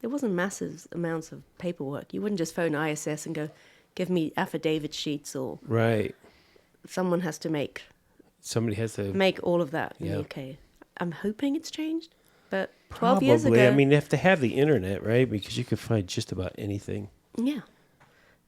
Speaker 3: there wasn't massive amounts of paperwork. You wouldn't just phone ISS and go, give me affidavit sheets, or
Speaker 1: Right.
Speaker 3: someone has to make
Speaker 1: Somebody has to.
Speaker 3: all of that in
Speaker 1: Yeah.
Speaker 3: the UK. I'm hoping it's changed, but 12 years ago.
Speaker 1: Probably. I mean, they have to have the internet, right? Because you could find just about anything.
Speaker 3: Yeah.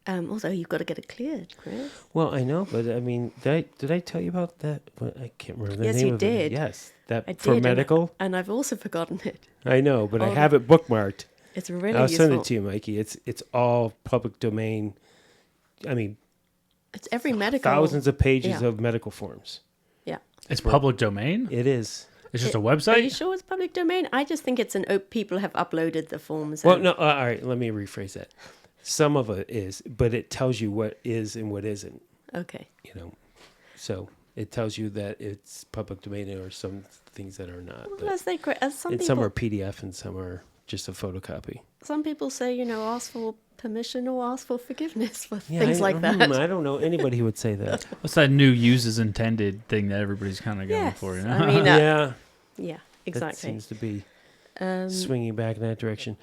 Speaker 3: Also, you've got to get it cleared, Chris.
Speaker 1: Well, I know, but I mean, did I tell you about that? Well, I can't remember the
Speaker 3: Yes,
Speaker 1: name
Speaker 3: you
Speaker 1: of
Speaker 3: did.
Speaker 1: it. Yes, that
Speaker 3: I
Speaker 1: for
Speaker 3: did,
Speaker 1: medical.
Speaker 3: and I've also forgotten it.
Speaker 1: I know, but I
Speaker 3: Oh.
Speaker 1: have it bookmarked.
Speaker 3: It's really
Speaker 1: I'll
Speaker 3: useful.
Speaker 1: send it to you, Mikey. It's all public domain. I mean,
Speaker 3: It's every medical.
Speaker 1: thousands of pages
Speaker 3: Yeah.
Speaker 1: of medical forms.
Speaker 3: Yeah.
Speaker 2: It's public domain?
Speaker 1: It is.
Speaker 2: It's just a
Speaker 3: Are you
Speaker 2: website?
Speaker 3: sure it's public domain? I just think it's people have uploaded the forms.
Speaker 1: Well,
Speaker 3: and-
Speaker 1: no. All right. Let me rephrase that. Some of it is, but it tells you what is and what isn't.
Speaker 3: Okay.
Speaker 1: So it tells you that it's public domain, or some things that are not.
Speaker 3: Well,
Speaker 1: But,
Speaker 3: as they, as some
Speaker 1: and
Speaker 3: people,
Speaker 1: some are PDF, and some are just a photocopy.
Speaker 3: some people say, ask for permission or ask for forgiveness for
Speaker 1: Yeah,
Speaker 3: things like that.
Speaker 1: I don't know anybody who would say that.
Speaker 2: What's that new use as intended thing that everybody's kind of going
Speaker 3: Yes,
Speaker 2: for? You know?
Speaker 3: I mean,
Speaker 1: Yeah,
Speaker 3: yeah,
Speaker 1: that
Speaker 3: exactly.
Speaker 1: seems to be
Speaker 3: Um,
Speaker 1: swinging back in that direction.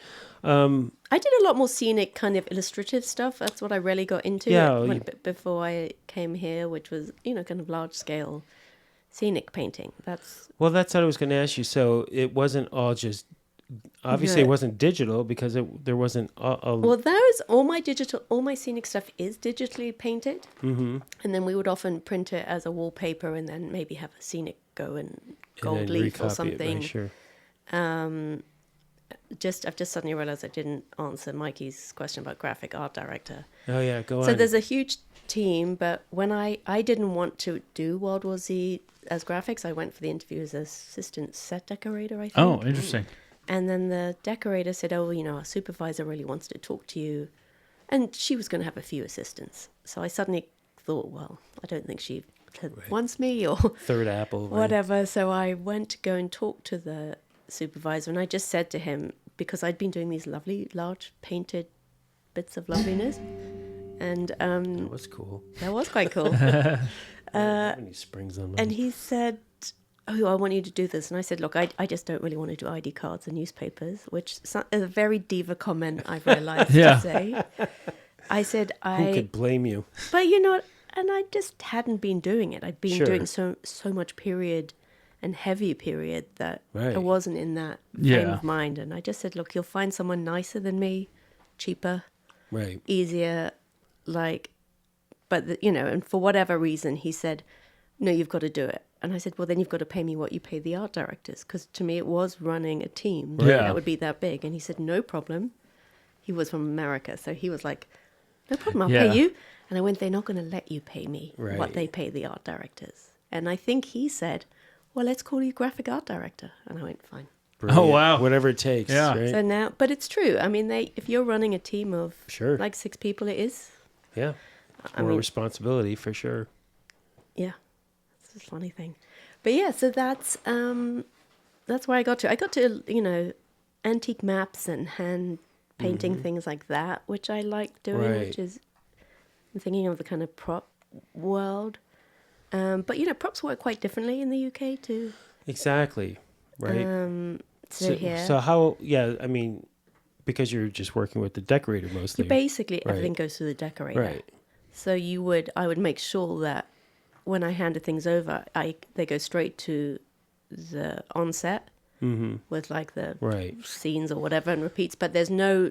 Speaker 3: I did a lot more scenic kind of illustrative stuff. That's what I really got into
Speaker 1: Yeah,
Speaker 3: before I came here, which was, kind of large scale scenic painting. That's
Speaker 1: Well, that's what I was going to ask you. So it wasn't all just. Obviously,
Speaker 3: Yeah.
Speaker 1: it wasn't digital because there wasn't a
Speaker 3: well, all my scenic stuff is digitally painted, and then we would often print it as a wallpaper, and then maybe have a scenic go in gold
Speaker 1: and then
Speaker 3: leaf or
Speaker 1: recopy it,
Speaker 3: something.
Speaker 1: right, sure.
Speaker 3: I've just suddenly realized I didn't answer Mikey's question about graphic art director.
Speaker 1: Oh yeah, go on.
Speaker 3: So there's a huge team, but when I didn't want to do World War Z as graphics, I went for the interview as assistant set decorator, I think.
Speaker 2: Oh, interesting.
Speaker 3: And then the decorator said, our supervisor really wants to talk to you. And she was going to have a few assistants. So I suddenly thought, well, I don't think she wants me or
Speaker 1: Third Apple. right?
Speaker 3: whatever. So I went to go and talk to the supervisor. And I just said to him, because I'd been doing these lovely, large painted bits of loveliness. And
Speaker 1: That was cool.
Speaker 3: that was quite cool.
Speaker 1: Any springs on
Speaker 3: And
Speaker 1: them.
Speaker 3: he said, I want you to do this. And I said, look, I just don't really want to do ID cards and newspapers, which is a very diva comment, I've realized
Speaker 2: Yeah.
Speaker 3: to say. I said,
Speaker 1: Who could blame you?
Speaker 3: but and I just hadn't been doing it. I'd been
Speaker 1: Sure.
Speaker 3: doing so much period and heavy period that
Speaker 1: Right.
Speaker 3: I wasn't in that frame
Speaker 2: Yeah.
Speaker 3: of mind. And I just said, look, you'll find someone nicer than me, cheaper,
Speaker 1: Right.
Speaker 3: easier, like, but and for whatever reason, he said, no, you've got to do it. And I said, well, then you've got to pay me what you pay the art directors. Because to me, it was running a team that would be that big. And he said, no problem. He was from America. So he was like, no problem, I'll pay you. And I went, they're not going to let you pay me what they pay the art directors. And I think he said, well, let's call you graphic art director. And I went, fine.
Speaker 1: Brilliant.
Speaker 2: Oh, wow.
Speaker 1: Whatever it takes.
Speaker 2: Yeah.
Speaker 1: Right?
Speaker 3: So now, but it's true. I mean, if you're running a team of like 6 people, it is.
Speaker 1: Yeah. More responsibility for sure.
Speaker 3: Yeah. It's a funny thing. But yeah, so that's where I got to, antique maps and hand painting things like that, which I like doing, which is I'm thinking of the kind of prop world. But props work quite differently in the UK too.
Speaker 1: Exactly. Right.
Speaker 3: So
Speaker 1: how, because you're just working with the decorator mostly.
Speaker 3: Basically, everything goes through the decorator.
Speaker 1: Right.
Speaker 3: So I would make sure that when I handed things over, they go straight to the onset with like the scenes or whatever and repeats, but there's no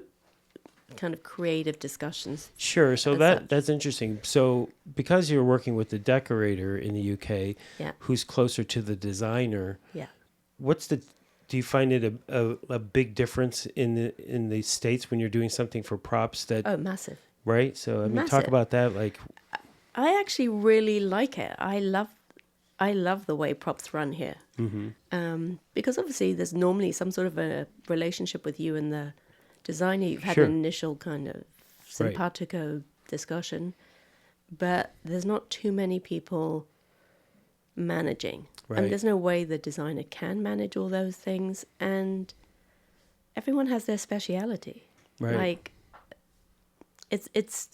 Speaker 3: kind of creative discussions.
Speaker 1: Sure. So that's interesting. So because you're working with the decorator in the UK, who's closer to the designer, do you find it a big difference in the States when you're doing something for props that?
Speaker 3: Oh, massive.
Speaker 1: Right. So talk about that. Like,
Speaker 3: I actually really like it. I love the way props run here. Because obviously there's normally some sort of a relationship with you and the designer. You've had an initial kind of simpatico discussion, but there's not too many people managing.
Speaker 1: Right.
Speaker 3: I mean, there's no way the designer can manage all those things, and everyone has their speciality.
Speaker 1: Right.
Speaker 3: Like, it's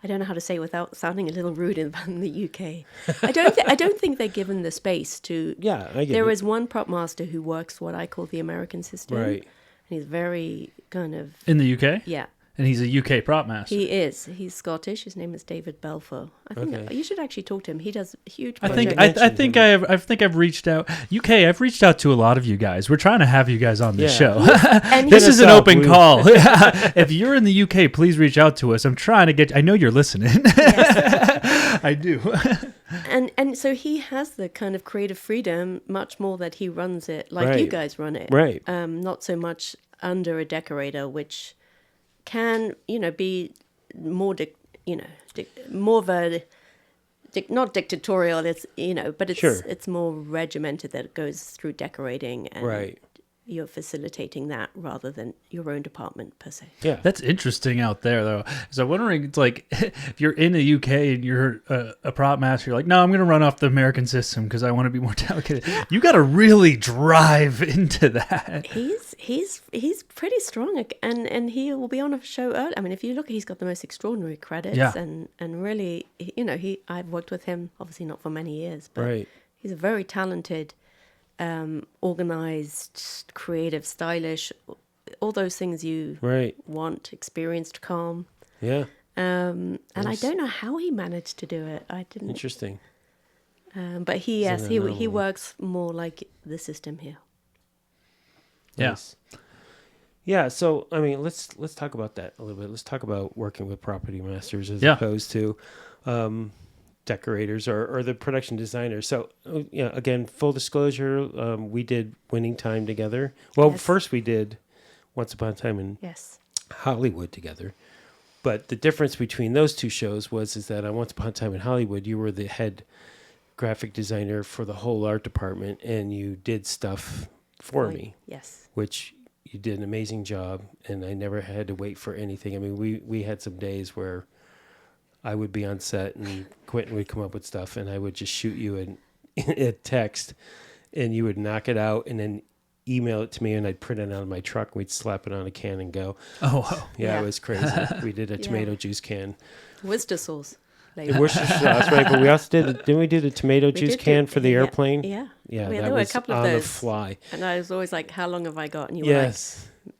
Speaker 3: I don't know how to say it without sounding a little rude in the UK. I don't think they're given the space to.
Speaker 1: Yeah, I get
Speaker 3: There
Speaker 1: it.
Speaker 3: is one prop master who works what I call the American system.
Speaker 1: Right.
Speaker 3: And he's very kind of
Speaker 2: In the UK?
Speaker 3: Yeah.
Speaker 2: And he's a UK prop master.
Speaker 3: He is. He's Scottish. His name is David Belfour. I think you should actually talk to him. He does huge
Speaker 2: I
Speaker 3: projects.
Speaker 2: think I've reached out. UK, I've reached out to a lot of you guys. We're trying to have you guys on this show.
Speaker 3: And
Speaker 2: This is an open
Speaker 1: please.
Speaker 2: call. If you're in the UK, please reach out to us. I'm trying to get. I know you're listening.
Speaker 3: Yes.
Speaker 2: I do.
Speaker 3: And so he has the kind of creative freedom, much more that he runs it like you guys run it.
Speaker 1: Right.
Speaker 3: Not so much under a decorator, which can, be more, more of a, not dictatorial, it's, but it's more regimented that it goes through decorating and you're facilitating that rather than your own department per se.
Speaker 1: Yeah.
Speaker 2: That's interesting out there, though. So I'm wondering, it's like, if you're in the UK and you're a prop master, you're like, no, I'm going to run off the American system because I want to be more delicate. Yeah. You got to really drive into that.
Speaker 3: He's pretty strong, and he will be on a show early. I mean, if you look, he's got the most extraordinary credits, and really, I've worked with him, obviously not for many years, but he's a very talented, organized, creative, stylish, all those things you want, experienced, calm.
Speaker 1: Yeah.
Speaker 3: And I don't know how he managed to do it. I didn't.
Speaker 1: Interesting.
Speaker 3: But he works more like the system here.
Speaker 1: Yes. Yeah. So, I mean, let's talk about that a little bit. Let's talk about working with property masters as opposed to decorators or the production designers. So, again, full disclosure, we did Winning Time together. Well, first we did Once Upon a Time in Hollywood together. But the difference between those two shows is that on Once Upon a Time in Hollywood, you were the head graphic designer for the whole art department, and you did stuff for me.
Speaker 3: Yes.
Speaker 1: Which you did an amazing job, and I never had to wait for anything. I mean, we had some days where I would be on set and Quentin would come up with stuff, and I would just shoot you a text, and you would knock it out, and then email it to me, and I'd print it out of my truck, and we'd slap it on a can and go.
Speaker 2: Oh, wow.
Speaker 1: Yeah, it was crazy. We did a tomato juice can.
Speaker 3: Worcester sauce.
Speaker 1: Worcester sauce, right? But we also didn't we do the tomato juice can for the airplane?
Speaker 3: Yeah.
Speaker 1: Yeah,
Speaker 3: there
Speaker 1: that
Speaker 3: were
Speaker 1: was
Speaker 3: a couple of
Speaker 1: on
Speaker 3: those.
Speaker 1: the fly.
Speaker 3: And I was always like, how long have I got? And you were like,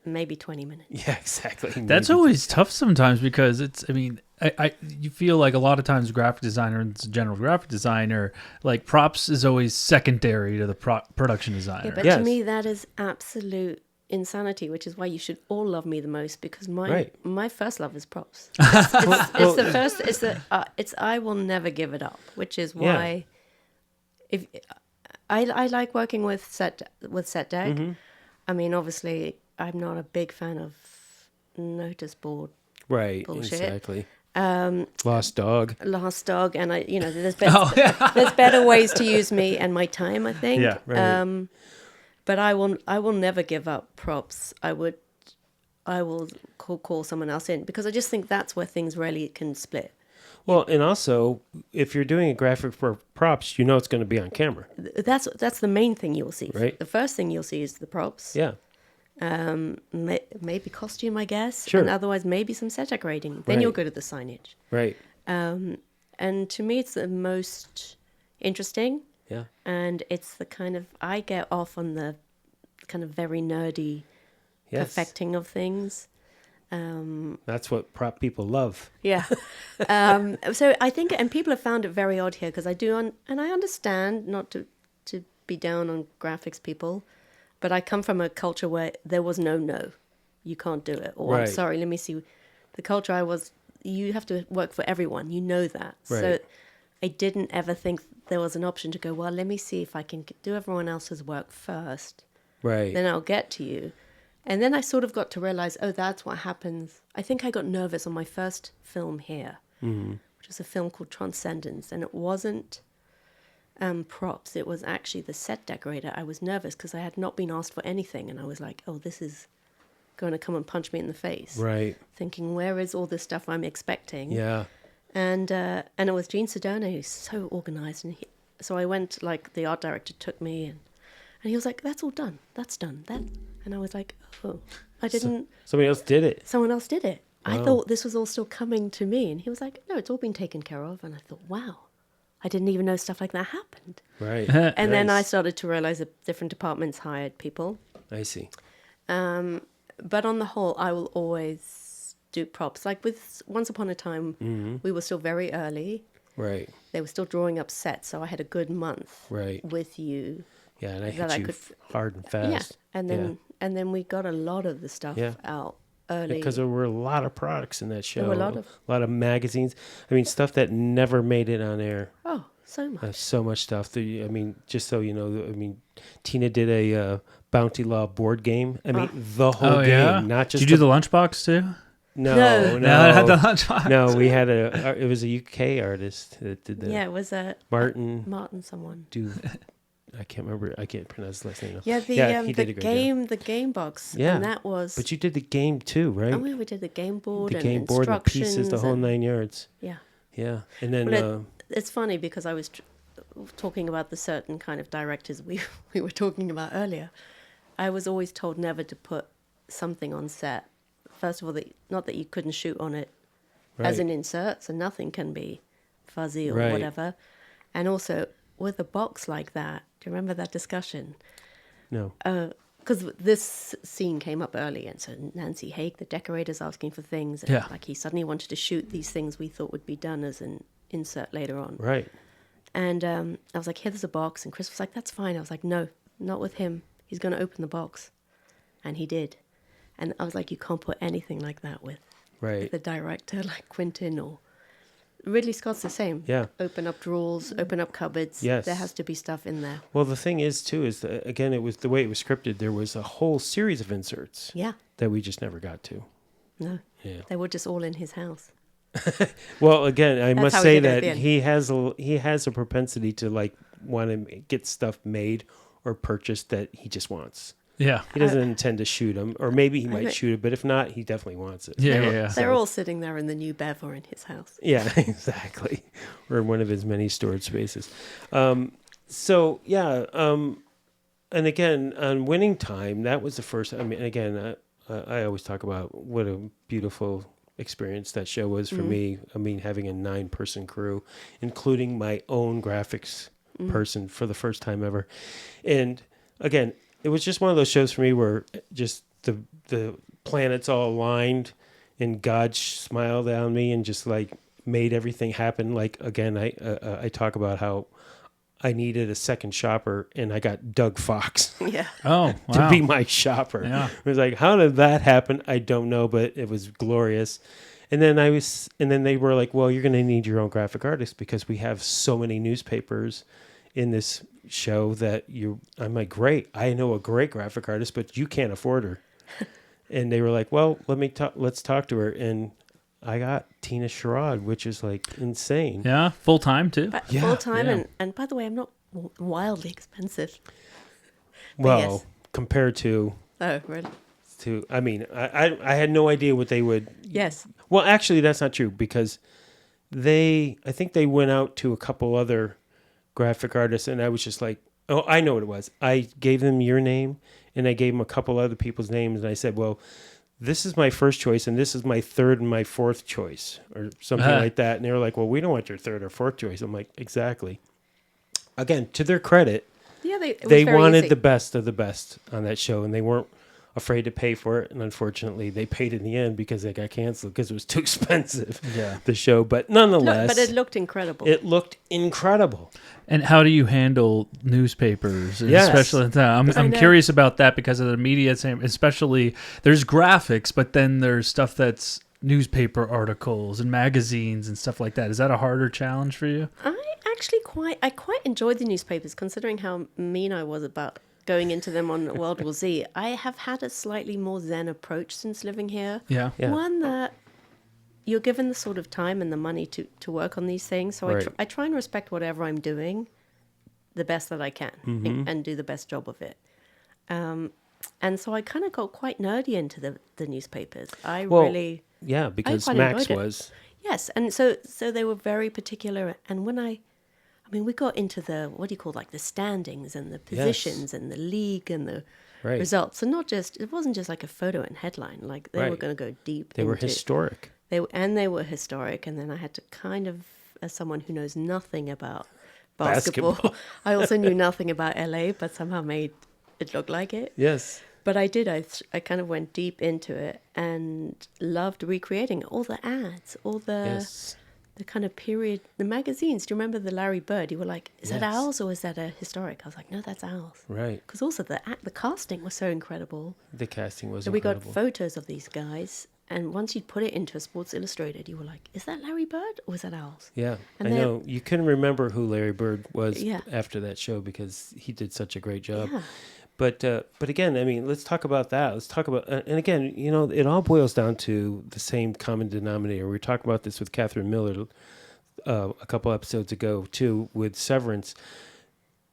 Speaker 3: maybe 20 minutes.
Speaker 1: Yeah, exactly.
Speaker 2: That's always tough sometimes because you feel like a lot of times graphic designer and general graphic designer, like props is always secondary to the production designer.
Speaker 3: Yeah, but to me that is absolute insanity, which is why you should all love me the most, because
Speaker 1: Right.
Speaker 3: my first love is props. It's the first. It's I will never give it up, which is why if I like working with set deck.
Speaker 1: Mm-hmm.
Speaker 3: I mean, obviously, I'm not a big fan of notice board
Speaker 1: Right.
Speaker 3: bullshit.
Speaker 1: Exactly. Lost dog.
Speaker 3: Last dog, and there's there's better ways to use me and my time, I think.
Speaker 2: Yeah,
Speaker 1: right.
Speaker 3: But I will never give up props. I will call someone else in, because I just think that's where things really can split.
Speaker 1: Well, and also, if you're doing a graphic for props, you know it's going to be on camera.
Speaker 3: That's the main thing you'll see.
Speaker 1: Right.
Speaker 3: The first thing you'll see is the props.
Speaker 1: Yeah.
Speaker 3: Maybe costume, I guess.
Speaker 1: Sure.
Speaker 3: And otherwise, maybe some set decorating. Then
Speaker 1: Right.
Speaker 3: you'll go to the signage.
Speaker 1: Right.
Speaker 3: And to me, it's the most interesting.
Speaker 1: Yeah.
Speaker 3: And it's the kind of, I get off on the kind of very nerdy
Speaker 1: Yes.
Speaker 3: perfecting of things.
Speaker 1: That's what prop people love.
Speaker 3: Yeah. So I think, and people have found it very odd here, because I do, and I understand not to be down on graphics people, but I come from a culture where there was no, you can't do it. Or, I'm
Speaker 1: Right.
Speaker 3: sorry, let me see. The culture I was, you have to work for everyone. You know that.
Speaker 1: Right.
Speaker 3: So I didn't ever think there was an option to go, well, let me see if I can do everyone else's work first.
Speaker 1: Right.
Speaker 3: Then I'll get to you. And then I sort of got to realize, oh, that's what happens. I think I got nervous on my first film here, which was a film called Transcendence. And it wasn't props. It was actually the set decorator. I was nervous because I had not been asked for anything. And I was like, oh, this is going to come and punch me in the face.
Speaker 1: Right.
Speaker 3: Thinking, where is all this stuff I'm expecting?
Speaker 1: Yeah.
Speaker 3: And it was Gene Sedona, who's so organized. And so I went, like, the art director took me, and he was like, that's all done. That's done. And I was like, oh, I didn't.
Speaker 1: Somebody else did it.
Speaker 3: Someone else did it. I
Speaker 1: Wow.
Speaker 3: thought this was all still coming to me. And he was like, no, it's all been taken care of. And I thought, wow, I didn't even know stuff like that happened.
Speaker 1: Right.
Speaker 3: And then I
Speaker 1: Nice.
Speaker 3: started to realize that different departments hired people.
Speaker 1: I see.
Speaker 3: But on the whole, I will always do props. Like with Once Upon a Time, we were still very early.
Speaker 1: Right.
Speaker 3: They were still drawing up sets. So I had a good month
Speaker 1: Right.
Speaker 3: with you.
Speaker 1: Yeah, and I
Speaker 3: that
Speaker 1: hit
Speaker 3: I
Speaker 1: you
Speaker 3: could-
Speaker 1: hard and fast.
Speaker 3: Yeah. And then we got a lot of the stuff
Speaker 1: Yeah.
Speaker 3: out early.
Speaker 1: Because there were a lot of products in that show.
Speaker 3: were a lot of-
Speaker 1: magazines. I mean, stuff that never made it on air.
Speaker 3: Oh, so much.
Speaker 1: So much stuff. I mean, just so you know, I mean, Tina did a Bounty Law board game. I mean, the whole game,
Speaker 2: yeah?
Speaker 1: not just
Speaker 2: Did you do the lunchbox too?
Speaker 1: No,
Speaker 3: No.
Speaker 2: No, I had the lunchbox.
Speaker 1: No, we had it was a UK artist that did that.
Speaker 3: Yeah, it was
Speaker 1: Martin
Speaker 3: someone.
Speaker 1: I can't remember. I can't pronounce his last name.
Speaker 3: Yeah,
Speaker 1: he
Speaker 3: the
Speaker 1: did a great job.
Speaker 3: the game box.
Speaker 1: Yeah.
Speaker 3: And that was.
Speaker 1: But you did the game too, right?
Speaker 3: Oh, we did the game board
Speaker 1: The
Speaker 3: and
Speaker 1: game board, the
Speaker 3: instructions.
Speaker 1: pieces, the whole
Speaker 3: and-
Speaker 1: 9 yards.
Speaker 3: Yeah.
Speaker 1: Yeah, and then
Speaker 3: Well, it's funny because I was talking about the certain kind of directors we were talking about earlier. I was always told never to put something on set. First of all, not that you couldn't shoot on it as
Speaker 1: Right.
Speaker 3: an insert, so nothing can be fuzzy or
Speaker 1: Right.
Speaker 3: whatever. And also, with a box like that, do you remember that discussion?
Speaker 1: no.
Speaker 3: Because this scene came up early, and so Nancy Haig, the decorator's asking for things. And
Speaker 2: Yeah.
Speaker 3: like he suddenly wanted to shoot these things we thought would be done as an insert later on.
Speaker 1: Right.
Speaker 3: And I was like, here's a box. And Chris was like, that's fine. I was like, no, not with him. He's going to open the box. And he did. And I was like, you can't put anything like that with
Speaker 1: Right.
Speaker 3: the director like Quentin or Ridley Scott's the same.
Speaker 1: Yeah.
Speaker 3: Open up drawers, open up cupboards.
Speaker 1: Yes.
Speaker 3: There has to be stuff in there.
Speaker 1: Well, the thing is too is that, again, it was the way it was scripted. There was a whole series of inserts
Speaker 3: Yeah.
Speaker 1: that we just never got to.
Speaker 3: No.
Speaker 1: Yeah.
Speaker 3: They were just all in his house.
Speaker 1: Well, again, I
Speaker 3: That's
Speaker 1: must
Speaker 3: how we
Speaker 1: say
Speaker 3: did it at
Speaker 1: that
Speaker 3: the end.
Speaker 1: he has a propensity to like want to get stuff made or purchased that he just wants.
Speaker 2: Yeah.
Speaker 1: He doesn't intend to shoot them, or maybe he might
Speaker 3: know.
Speaker 1: shoot it, but if not, he definitely wants it.
Speaker 2: Yeah.
Speaker 3: They're all sitting there in the new Bev or in his house.
Speaker 1: Yeah, exactly. Or in one of his many storage spaces. So yeah, and again on Winning Time, that was the first. I mean, again, I always talk about what a beautiful experience that show was for me. I mean, having a 9-person crew, including my own graphics person for the first time ever, and again, it was just one of those shows for me where just the planets all aligned and God smiled on me and just like made everything happen. Like again, I talk about how I needed a second shopper, and I got Doug Fox
Speaker 3: Yeah.
Speaker 2: Oh,
Speaker 1: to
Speaker 2: wow.
Speaker 1: be my shopper.
Speaker 2: Yeah.
Speaker 1: It was like, how did that happen? I don't know, but it was glorious. And then they were like, well, you're going to need your own graphic artist because we have so many newspapers in this show that I'm like, great. I know a great graphic artist, but you can't afford her. And they were like, well, let's talk to her. And I got Tina Charad, which is like insane.
Speaker 2: Yeah. Full time too.
Speaker 3: But
Speaker 1: Yeah,
Speaker 3: full time,
Speaker 2: yeah.
Speaker 3: and by the way, I'm not wildly expensive.
Speaker 1: Well,
Speaker 3: yes.
Speaker 1: compared to,
Speaker 3: Oh, really?
Speaker 1: I mean, I had no idea what they would.
Speaker 3: Yes.
Speaker 1: Well, actually, that's not true because I think they went out to a couple other graphic artists, and I was just like, oh, I know what it was. I gave them your name, and I gave them a couple other people's names, and I said, well, this is my first choice, and this is my third and my fourth choice, or something like that. And they were like, well, we don't want your third or fourth choice. I'm like, exactly. Again, to their credit,
Speaker 3: Yeah, it was
Speaker 1: they
Speaker 3: very
Speaker 1: wanted
Speaker 3: easy.
Speaker 1: the best of the best on that show, and they weren't afraid to pay for it. And unfortunately, they paid in the end because they got canceled because it was too expensive.
Speaker 2: Yeah.
Speaker 1: The show, but nonetheless,
Speaker 3: But it looked incredible.
Speaker 1: it looked incredible.
Speaker 2: And how do you handle newspapers,
Speaker 1: Yes.
Speaker 2: especially in town?
Speaker 3: I
Speaker 2: I'm
Speaker 3: know.
Speaker 2: curious about that because of the media, especially there's graphics, but then there's stuff that's newspaper articles and magazines and stuff like that. Is that a harder challenge for you?
Speaker 3: I actually quite enjoyed the newspapers, considering how mean I was about going into them on World War Z. I have had a slightly more zen approach since living here.
Speaker 2: Yeah.
Speaker 1: Yeah.
Speaker 3: One that you're given the sort of time and the money to work on these things. So
Speaker 1: Right.
Speaker 3: I try and respect whatever I'm doing the best that I can and do the best job of it. And so I kind of got quite nerdy into the newspapers.
Speaker 1: Yeah, because
Speaker 3: quite
Speaker 1: Max
Speaker 3: enjoyed it.
Speaker 1: was.
Speaker 3: Yes, and so they were very particular. And when I mean, we got into the, what do you call, like the standings and the positions and the league and the
Speaker 1: Right.
Speaker 3: results. And it wasn't just like a photo and headline. Like they were
Speaker 1: Right.
Speaker 3: going to go deep.
Speaker 1: They were
Speaker 3: into,
Speaker 1: historic.
Speaker 3: They were historic. And then I had to kind of, as someone who knows nothing about basketball. I also knew nothing about LA, but somehow made it look like it.
Speaker 1: Yes.
Speaker 3: But I did. I kind of went deep into it and loved recreating all the ads, all the kind of period, the magazines. Do you remember the Larry Bird? You were like, is that
Speaker 1: Yes.
Speaker 3: ours or is that a historic? I was like, no, that's ours.
Speaker 1: Right.
Speaker 3: Because also the casting was so incredible.
Speaker 1: The casting was
Speaker 3: So we
Speaker 1: incredible.
Speaker 3: got photos of these guys. And once you'd put it into a Sports Illustrated, you were like, is that Larry Bird or is that ours?
Speaker 1: Yeah,
Speaker 3: And
Speaker 1: I
Speaker 3: they-
Speaker 1: know. You couldn't remember who Larry Bird was
Speaker 3: Yeah.
Speaker 1: after that show because he did such a great job.
Speaker 3: Yeah.
Speaker 1: But again, I mean, let's talk about that. Let's talk about, and again, you know, it all boils down to the same common denominator. We were talking about this with Catherine Miller a couple episodes ago too, with Severance.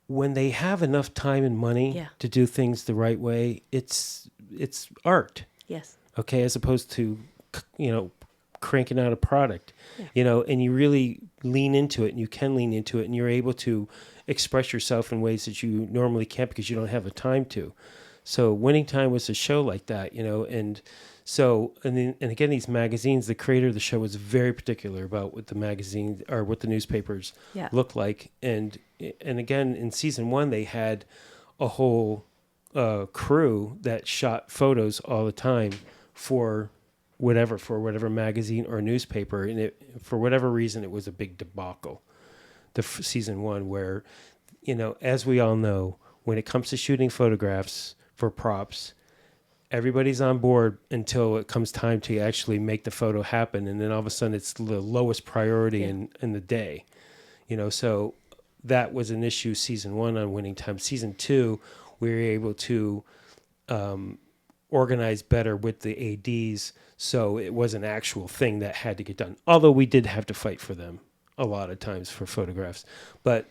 Speaker 1: When they have enough time and money
Speaker 3: Yeah.
Speaker 1: to do things the right way, it's art.
Speaker 3: Yes.
Speaker 1: Okay, as opposed to, you know, cranking out a product,
Speaker 3: Yeah.
Speaker 1: you know, and you really lean into it, and you can lean into it, and you're able to express yourself in ways that you normally can't because you don't have the time to. So Winning Time was a show like that, you know, and so, and again, these magazines, the creator of the show was very particular about what the magazines or what the newspapers
Speaker 3: Yeah.
Speaker 1: look like. And again, in season 1, they had a whole crew that shot photos all the time for whatever magazine or newspaper, and for whatever reason it was a big debacle. Season 1, where, you know, as we all know, when it comes to shooting photographs for props, everybody's on board until it comes time to actually make the photo happen, and then all of a sudden it's the lowest priority in the day, you know. So that was an issue season 1 on Winning Time. Season 2, we were able to organize better with the ADs, so it was an actual thing that had to get done. Although we did have to fight for them a lot of times for photographs. But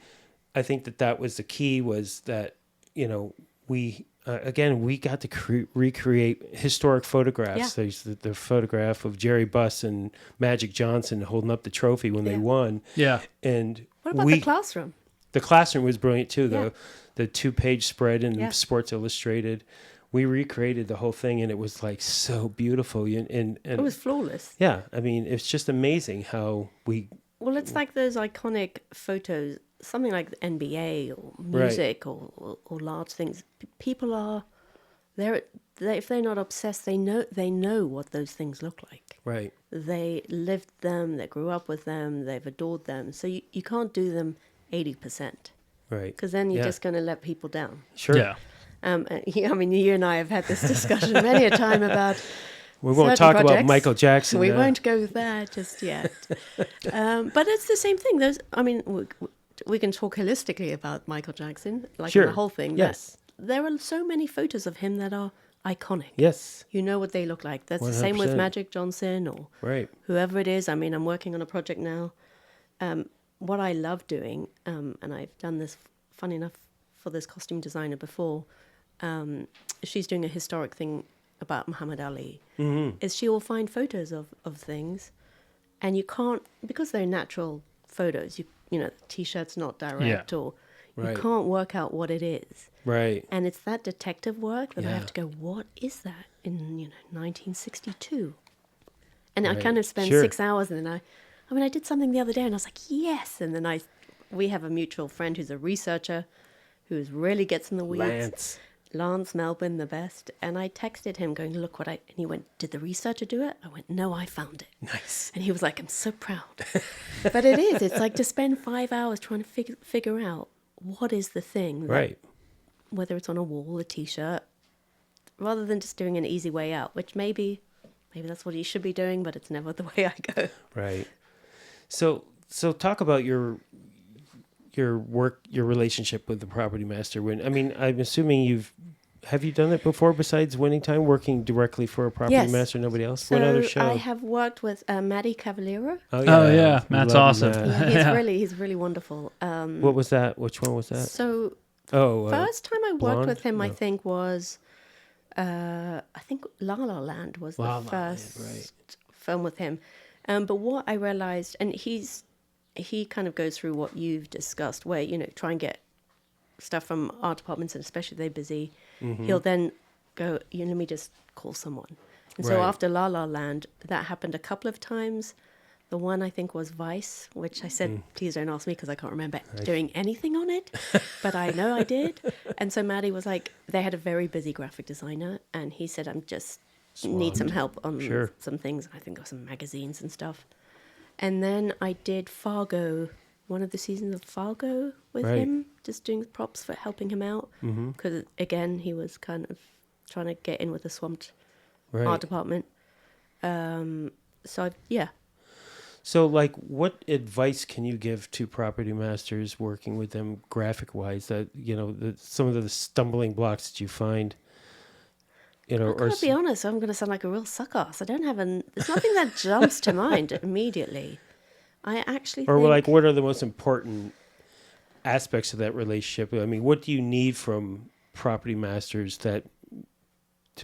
Speaker 1: I think that was the key, was that, you know, we got to recreate historic photographs.
Speaker 3: Yeah.
Speaker 1: There's the photograph of Jerry Buss and Magic Johnson holding up the trophy when they won.
Speaker 2: Yeah.
Speaker 1: And
Speaker 3: What about the classroom?
Speaker 1: The classroom was brilliant too.
Speaker 3: Yeah.
Speaker 1: The 2-page spread in
Speaker 3: Yeah.
Speaker 1: Sports Illustrated. We recreated the whole thing, and it was like so beautiful. And
Speaker 3: It was flawless.
Speaker 1: yeah, I mean, it's just amazing how we.
Speaker 3: Well, it's like those iconic photos, something like the NBA or music or large things. People are, if they're not obsessed, they know what those things look like.
Speaker 1: Right.
Speaker 3: They lived them, they grew up with them, they've adored them. So you can't do them 80%.
Speaker 1: Right.
Speaker 3: because then you're
Speaker 1: Yeah.
Speaker 3: just going to let people down.
Speaker 1: Sure.
Speaker 2: Yeah.
Speaker 3: I mean, you and I have had this discussion many a time about.
Speaker 1: We won't
Speaker 3: certain
Speaker 1: talk about
Speaker 3: projects.
Speaker 1: Michael Jackson.
Speaker 3: We won't go there just yet. But it's the same thing. We can talk holistically about Michael Jackson, like
Speaker 1: Sure.
Speaker 3: the whole thing.
Speaker 1: Yes.
Speaker 3: There are so many photos of him that are iconic.
Speaker 1: Yes.
Speaker 3: You know what they look like. That's the same with
Speaker 1: 100%.
Speaker 3: Magic Johnson or
Speaker 1: Right.
Speaker 3: whoever it is. I mean, I'm working on a project now. What I love doing, and I've done this, funny enough, for this costume designer before, she's doing a historic thing about Muhammad Ali, is she will find photos of things, and you can't, because they're natural photos, you know, the T-shirt's not direct, or you
Speaker 1: Right.
Speaker 3: can't work out what it is.
Speaker 1: Right.
Speaker 3: And it's that detective work that I
Speaker 1: Yeah.
Speaker 3: have to go, what is that in 1962? And I
Speaker 1: Right.
Speaker 3: kind of spend
Speaker 1: Sure.
Speaker 3: 6 hours, and then I did something the other day, and I was like, yes. And then we have a mutual friend who's a researcher, who really gets in the weeds. Lance Melbourne, the best. And I texted him going, look and he went, did the researcher do it? I went, no, I found it.
Speaker 1: Nice.
Speaker 3: And he was like, I'm so proud. But it's like to spend 5 hours trying to figure out what is the thing.
Speaker 1: Right.
Speaker 3: Whether it's on a wall, a T-shirt, rather than just doing an easy way out, which maybe that's what you should be doing, but it's never the way I go.
Speaker 1: Right. So talk about your work, your relationship with the property master. I'm assuming have you done it before besides Winning Time, working directly for a property
Speaker 3: Yes.
Speaker 1: master, nobody else?
Speaker 3: So
Speaker 1: What other show?
Speaker 3: I have worked with Maddie Cavallero.
Speaker 2: Oh, yeah.
Speaker 1: We
Speaker 2: Matt's
Speaker 1: love
Speaker 2: awesome.
Speaker 1: Matt.
Speaker 3: Yeah, he's really wonderful.
Speaker 1: What was that? Which one was that?
Speaker 3: So
Speaker 1: Oh,
Speaker 3: first time I worked
Speaker 1: Blonde?
Speaker 3: with him, I
Speaker 1: No.
Speaker 3: think was, I think La La Land was
Speaker 1: La La
Speaker 3: the
Speaker 1: Land,
Speaker 3: first
Speaker 1: right.
Speaker 3: film with him. But what I realized, and he kind of goes through what you've discussed, where, you know, try and get stuff from art departments, and especially if they're busy, he'll then go, let me just call someone. And so
Speaker 1: Right.
Speaker 3: after La La Land, that happened a couple of times. The one I think was Vice, which I said, please don't ask me because I can't remember doing anything on it, but I know I did. And so Maddie was like, they had a very busy graphic designer, and he said, I'm just need some help on
Speaker 1: Sure.
Speaker 3: some things. I think of some magazines and stuff. And then I did Fargo, one of the seasons of Fargo with
Speaker 1: Right.
Speaker 3: him, just doing props for helping him out. Because, again, he was kind of trying to get in with the swamped
Speaker 1: Right.
Speaker 3: art department. Yeah.
Speaker 1: So, like, what advice can you give to property masters working with them graphic-wise? That, you know, some of the stumbling blocks that you find, you know,
Speaker 3: I've got to be honest, I'm going to sound like a real suck-ass. I don't have there's nothing that jumps to mind immediately. I actually
Speaker 1: or
Speaker 3: think...
Speaker 1: like, what are the most important aspects of that relationship? I mean, what do you need from property masters to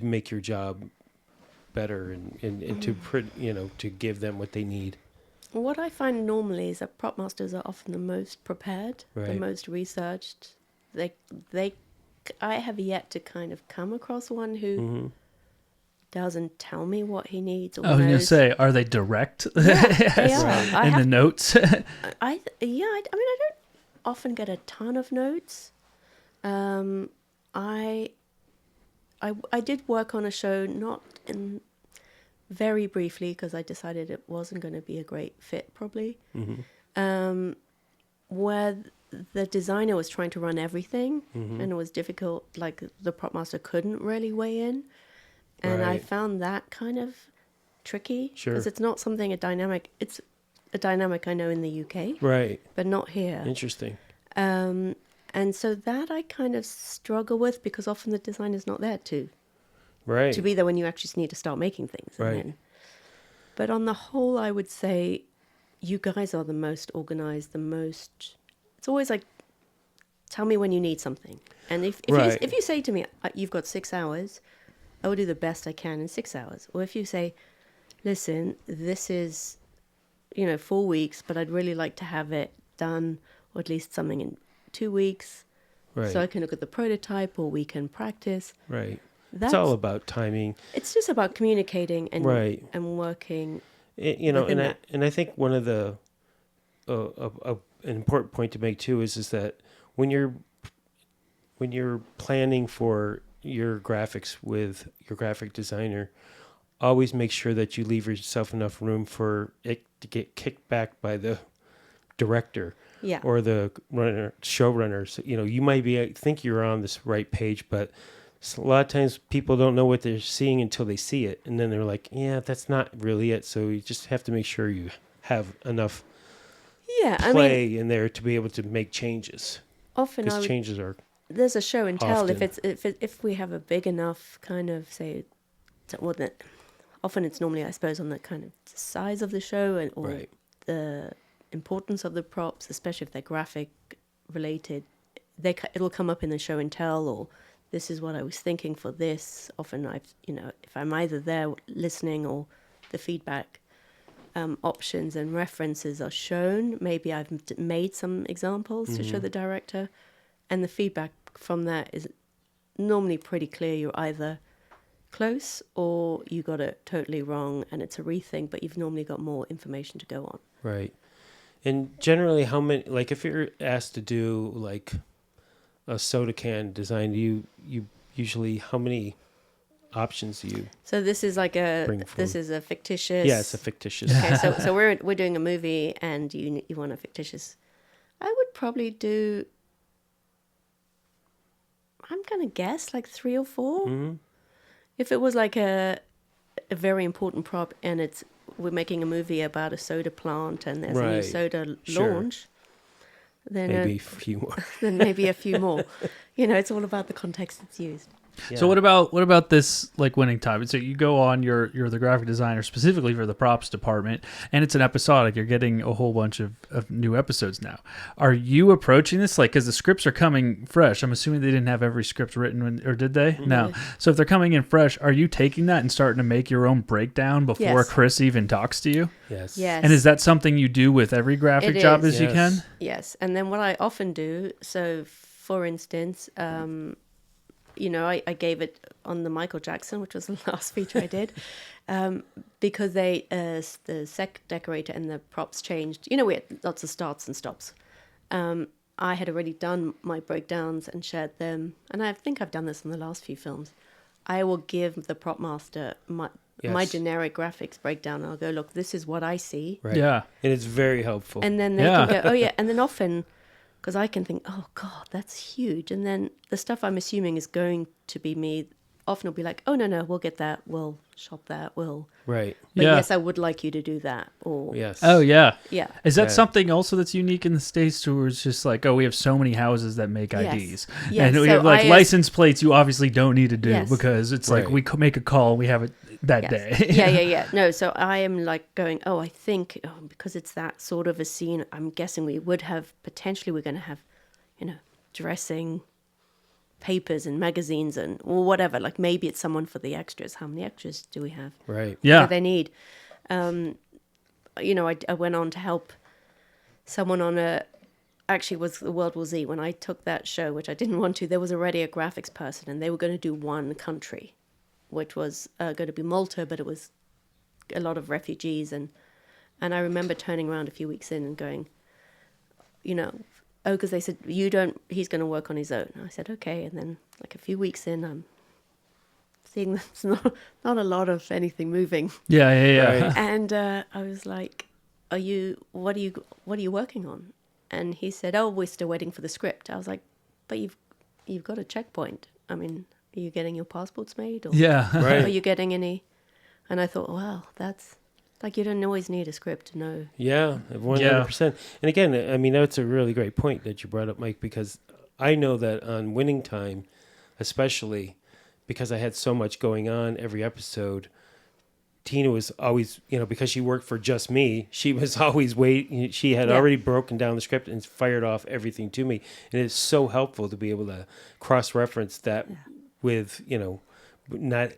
Speaker 1: make your job better and to give them what they need?
Speaker 3: What I find normally is that prop masters are often the most prepared, the
Speaker 1: Right.
Speaker 3: most researched. I have yet to kind of come across one who doesn't tell me what he needs or
Speaker 2: I was going to
Speaker 3: knows.
Speaker 2: say, are they direct
Speaker 3: They are.
Speaker 2: in the notes?
Speaker 3: I mean, I don't often get a ton of notes. I did work on a show, not in very briefly, because I decided it wasn't going to be a great fit, probably. Where the designer was trying to run everything, and it was difficult. Like, the prop master couldn't really weigh in, and I
Speaker 1: Right.
Speaker 3: found that kind of tricky.
Speaker 1: Sure.
Speaker 3: Because it's not something it's a dynamic I know in the UK,
Speaker 1: Right.
Speaker 3: but not here.
Speaker 1: Interesting.
Speaker 3: And so that I kind of struggle with, because often the designer's not there to
Speaker 1: Right.
Speaker 3: be there when you actually need to start making things.
Speaker 1: Right.
Speaker 3: But on the whole, I would say you guys are the most organized, it's always like, tell me when you need something. And if
Speaker 1: Right.
Speaker 3: you say to me, you've got 6 hours, I will do the best I can in 6 hours. Or if you say, listen, this is, 4 weeks, but I'd really like to have it done, or at least something in 2 weeks,
Speaker 1: Right.
Speaker 3: so I can look at the prototype, or we can practice.
Speaker 1: Right.
Speaker 3: That's
Speaker 1: It's all about timing.
Speaker 3: It's just about communicating and
Speaker 1: Right.
Speaker 3: and working.
Speaker 1: And
Speaker 3: within
Speaker 1: I think one of the an important point to make too is that when you're planning for your graphics with your graphic designer, always make sure that you leave yourself enough room for it to get kicked back by the director.
Speaker 3: Yeah.
Speaker 1: or the showrunners. You might think you're on this right page, but a lot of times people don't know what they're seeing until they see it, and then they're like, "Yeah, that's not really it." So you just have to make sure you have enough
Speaker 3: Yeah,
Speaker 1: play in there to be able to make changes,
Speaker 3: often
Speaker 1: because changes are
Speaker 3: there's a show and tell
Speaker 1: often.
Speaker 3: if we have a big enough kind of often it's normally, I suppose, on the kind of size of the show or
Speaker 1: right.
Speaker 3: the importance of the props, especially if they're graphic related. It'll come up in the show and tell, or this is what I was thinking for this. Often if I'm either there listening or the feedback options and references are shown, maybe I've made some examples to show the director, and the feedback from that is normally pretty clear. You're either close or you got it totally wrong and it's a rethink, but you've normally got more information to go on.
Speaker 1: Right. And generally, how many, like if you're asked to do like a soda can design, you usually, how many options do you
Speaker 3: So this is like
Speaker 1: bring
Speaker 3: this
Speaker 1: forward?
Speaker 3: is a fictitious.
Speaker 1: Yeah, it's a fictitious.
Speaker 3: Okay, so we're doing a movie and you want a fictitious. I would probably do, I'm gonna guess like 3 or 4.
Speaker 1: Mm-hmm.
Speaker 3: If it was like a very important prop and we're making a movie about a soda plant and there's a new
Speaker 1: Right.
Speaker 3: soda
Speaker 1: Sure.
Speaker 3: launch, then
Speaker 1: Maybe a few more.
Speaker 3: then maybe a few more. It's all about the context it's used.
Speaker 2: So what about this like winning time? So you go on, you're the graphic designer specifically for the props department, and it's an episodic. You're getting a whole bunch of new episodes now. Are you approaching this like, because the scripts are coming fresh? I'm assuming they didn't have every script written, or did they? No. So if they're coming in fresh, are you taking that and starting to make your own breakdown before
Speaker 3: Yes.
Speaker 2: Chris even talks to you?
Speaker 1: Yes.
Speaker 3: Yes.
Speaker 2: And is that something you do with every graphic
Speaker 3: It
Speaker 2: job
Speaker 3: is.
Speaker 2: as you
Speaker 1: Yes.
Speaker 2: can?
Speaker 3: Yes, and then what I often do, so for instance, I gave it on the Michael Jackson, which was the last feature I did, because the set decorator and the props changed. We had lots of starts and stops. I had already done my breakdowns and shared them, and I think I've done this in the last few films. I will give the prop master my
Speaker 1: Yes.
Speaker 3: generic graphics breakdown. I'll go, look, this is what I see.
Speaker 1: Right.
Speaker 2: Yeah.
Speaker 1: And it's very helpful.
Speaker 3: And then they
Speaker 2: Yeah.
Speaker 3: can go, oh yeah. And then often, because I can think, oh God, that's huge. And then the stuff I'm assuming is going to be me, often will be like, oh no, we'll get that. We'll shop that. But
Speaker 1: right.
Speaker 2: Yeah.
Speaker 3: yes, I would like you to do that. Or
Speaker 1: Yes.
Speaker 2: Oh yeah.
Speaker 3: yeah.
Speaker 2: Is that
Speaker 1: Right.
Speaker 2: something also that's unique in the States, or it's just like, oh, we have so many houses that make
Speaker 3: Yes.
Speaker 2: IDs,
Speaker 3: Yes,
Speaker 2: and we
Speaker 3: so
Speaker 2: have like
Speaker 3: I-
Speaker 2: license plates you obviously don't need to do
Speaker 3: Yes.
Speaker 2: because it's like
Speaker 1: Right.
Speaker 2: we make a call and we have it that
Speaker 3: Yes.
Speaker 2: day.
Speaker 3: yeah. No, so I am like going, I think because it's that sort of a scene, I'm guessing we're going to have, dressing papers and magazines or whatever. Like maybe it's someone for the extras. How many extras do we have?
Speaker 1: Right.
Speaker 2: Yeah.
Speaker 3: That they need. I went on to help someone on actually was the World War Z. When I took that show, which I didn't want to, there was already a graphics person and they were going to do one country, which was going to be Malta, but it was a lot of refugees. And I remember turning around a few weeks in and going, because they said, he's going to work on his own. I said, okay. And then like a few weeks in, I'm seeing there's not a lot of anything moving.
Speaker 2: Yeah.
Speaker 1: Right.
Speaker 3: And I was like, what are you working on? And he said, oh, we're still waiting for the script. I was like, but you've got a checkpoint. I mean, are you getting your passports made? Or
Speaker 2: Yeah.
Speaker 1: Right.
Speaker 3: are you getting any? And I thought, wow, that's like, you don't always need a script to know.
Speaker 1: Yeah, 100%. And again, I mean, that's a really great point that you brought up, Mike, because I know that on Winning Time, especially because I had so much going on every episode, Tina was always, because she worked for just me, she was always waiting. She had already broken down the script and fired off everything to me. And it's so helpful to be able to cross-reference that with, not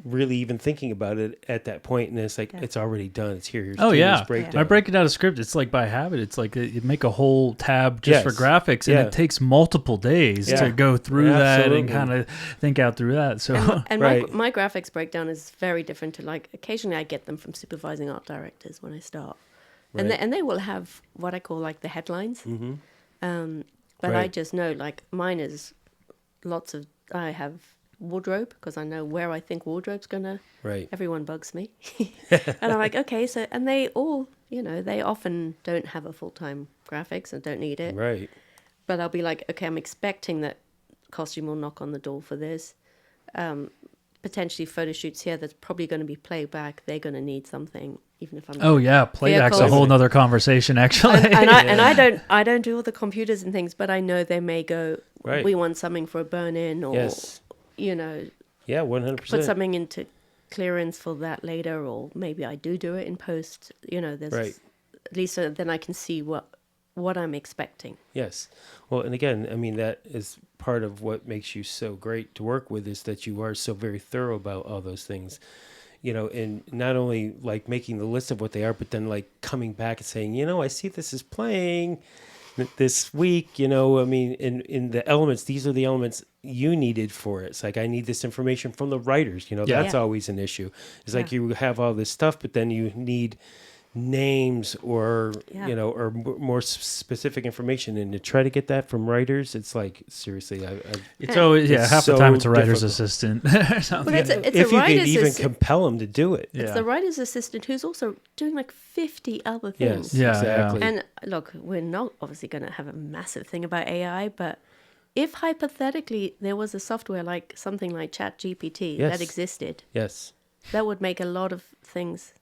Speaker 1: really even thinking about it at that point, and it's like it's already done. It's here. Here's
Speaker 2: Oh
Speaker 1: Tina's
Speaker 2: yeah.
Speaker 1: breakdown.
Speaker 2: When I break it out a script, it's like by habit. It's like you make a whole tab just for
Speaker 1: Yes.
Speaker 2: graphics, and
Speaker 1: Yeah.
Speaker 2: it takes multiple days
Speaker 1: Yeah.
Speaker 2: to go through that and
Speaker 1: Absolutely.
Speaker 2: kind of think out through that. So
Speaker 3: And
Speaker 1: Right.
Speaker 3: my graphics breakdown is very different to, like, occasionally I get them from supervising art directors when I start.
Speaker 1: Right.
Speaker 3: And they will have what I call like the headlines.
Speaker 1: Mm-hmm.
Speaker 3: But I
Speaker 1: Right.
Speaker 3: just know, like, mine is I have wardrobe because I know where I think wardrobe's gonna.
Speaker 1: Right.
Speaker 3: Everyone bugs me, and I'm like, okay, so, and they all they often don't have a full-time graphics and don't need it.
Speaker 1: Right.
Speaker 3: But I'll be like, okay, I'm expecting that costume will knock on the door for this. Potentially photo shoots here, there's probably going to be playback. They're going to need something, even if I'm.
Speaker 2: Oh yeah, playback's a
Speaker 3: Vehicles.
Speaker 2: whole nother conversation, actually.
Speaker 3: And I don't do all the computers and things, but I know they may go.
Speaker 1: Right.
Speaker 3: We want something for a burn-in, or
Speaker 1: Yes. Yeah, 100%.
Speaker 3: put something into clearance for that later, or maybe I do it in post. There's
Speaker 1: Right.
Speaker 3: at least so then I can see what I'm expecting.
Speaker 1: Yes. Well, and again, I mean, that is part of what makes you so great to work with, is that you are so very thorough about all those things, and not only like making the list of what they are, but then like coming back and saying, I see this is playing this week, I mean, in the elements, these are the elements you needed for it. It's like, I need this information from the writers, that's
Speaker 3: Yeah.
Speaker 1: always an issue. It's like
Speaker 3: Yeah.
Speaker 1: you have all this stuff, but then you need names or or more specific information, and to try to get that from writers, it's like, seriously,
Speaker 2: It's always
Speaker 1: It's
Speaker 2: half the
Speaker 1: so
Speaker 2: time it's a writer's
Speaker 1: difficult.
Speaker 2: assistant or something.
Speaker 3: But it's
Speaker 1: if
Speaker 3: a
Speaker 1: you could
Speaker 3: writer's
Speaker 1: even
Speaker 3: assistant.
Speaker 1: compel them to do it.
Speaker 2: Yeah.
Speaker 3: It's the writer's assistant who's also doing like 50 other things.
Speaker 1: Yes,
Speaker 2: Yeah,
Speaker 1: exactly.
Speaker 3: And look, we're not obviously going to have a massive thing about AI, but if hypothetically there was a software like something like ChatGPT
Speaker 1: Yes.
Speaker 3: that existed,
Speaker 1: Yes.
Speaker 3: that would make a lot of things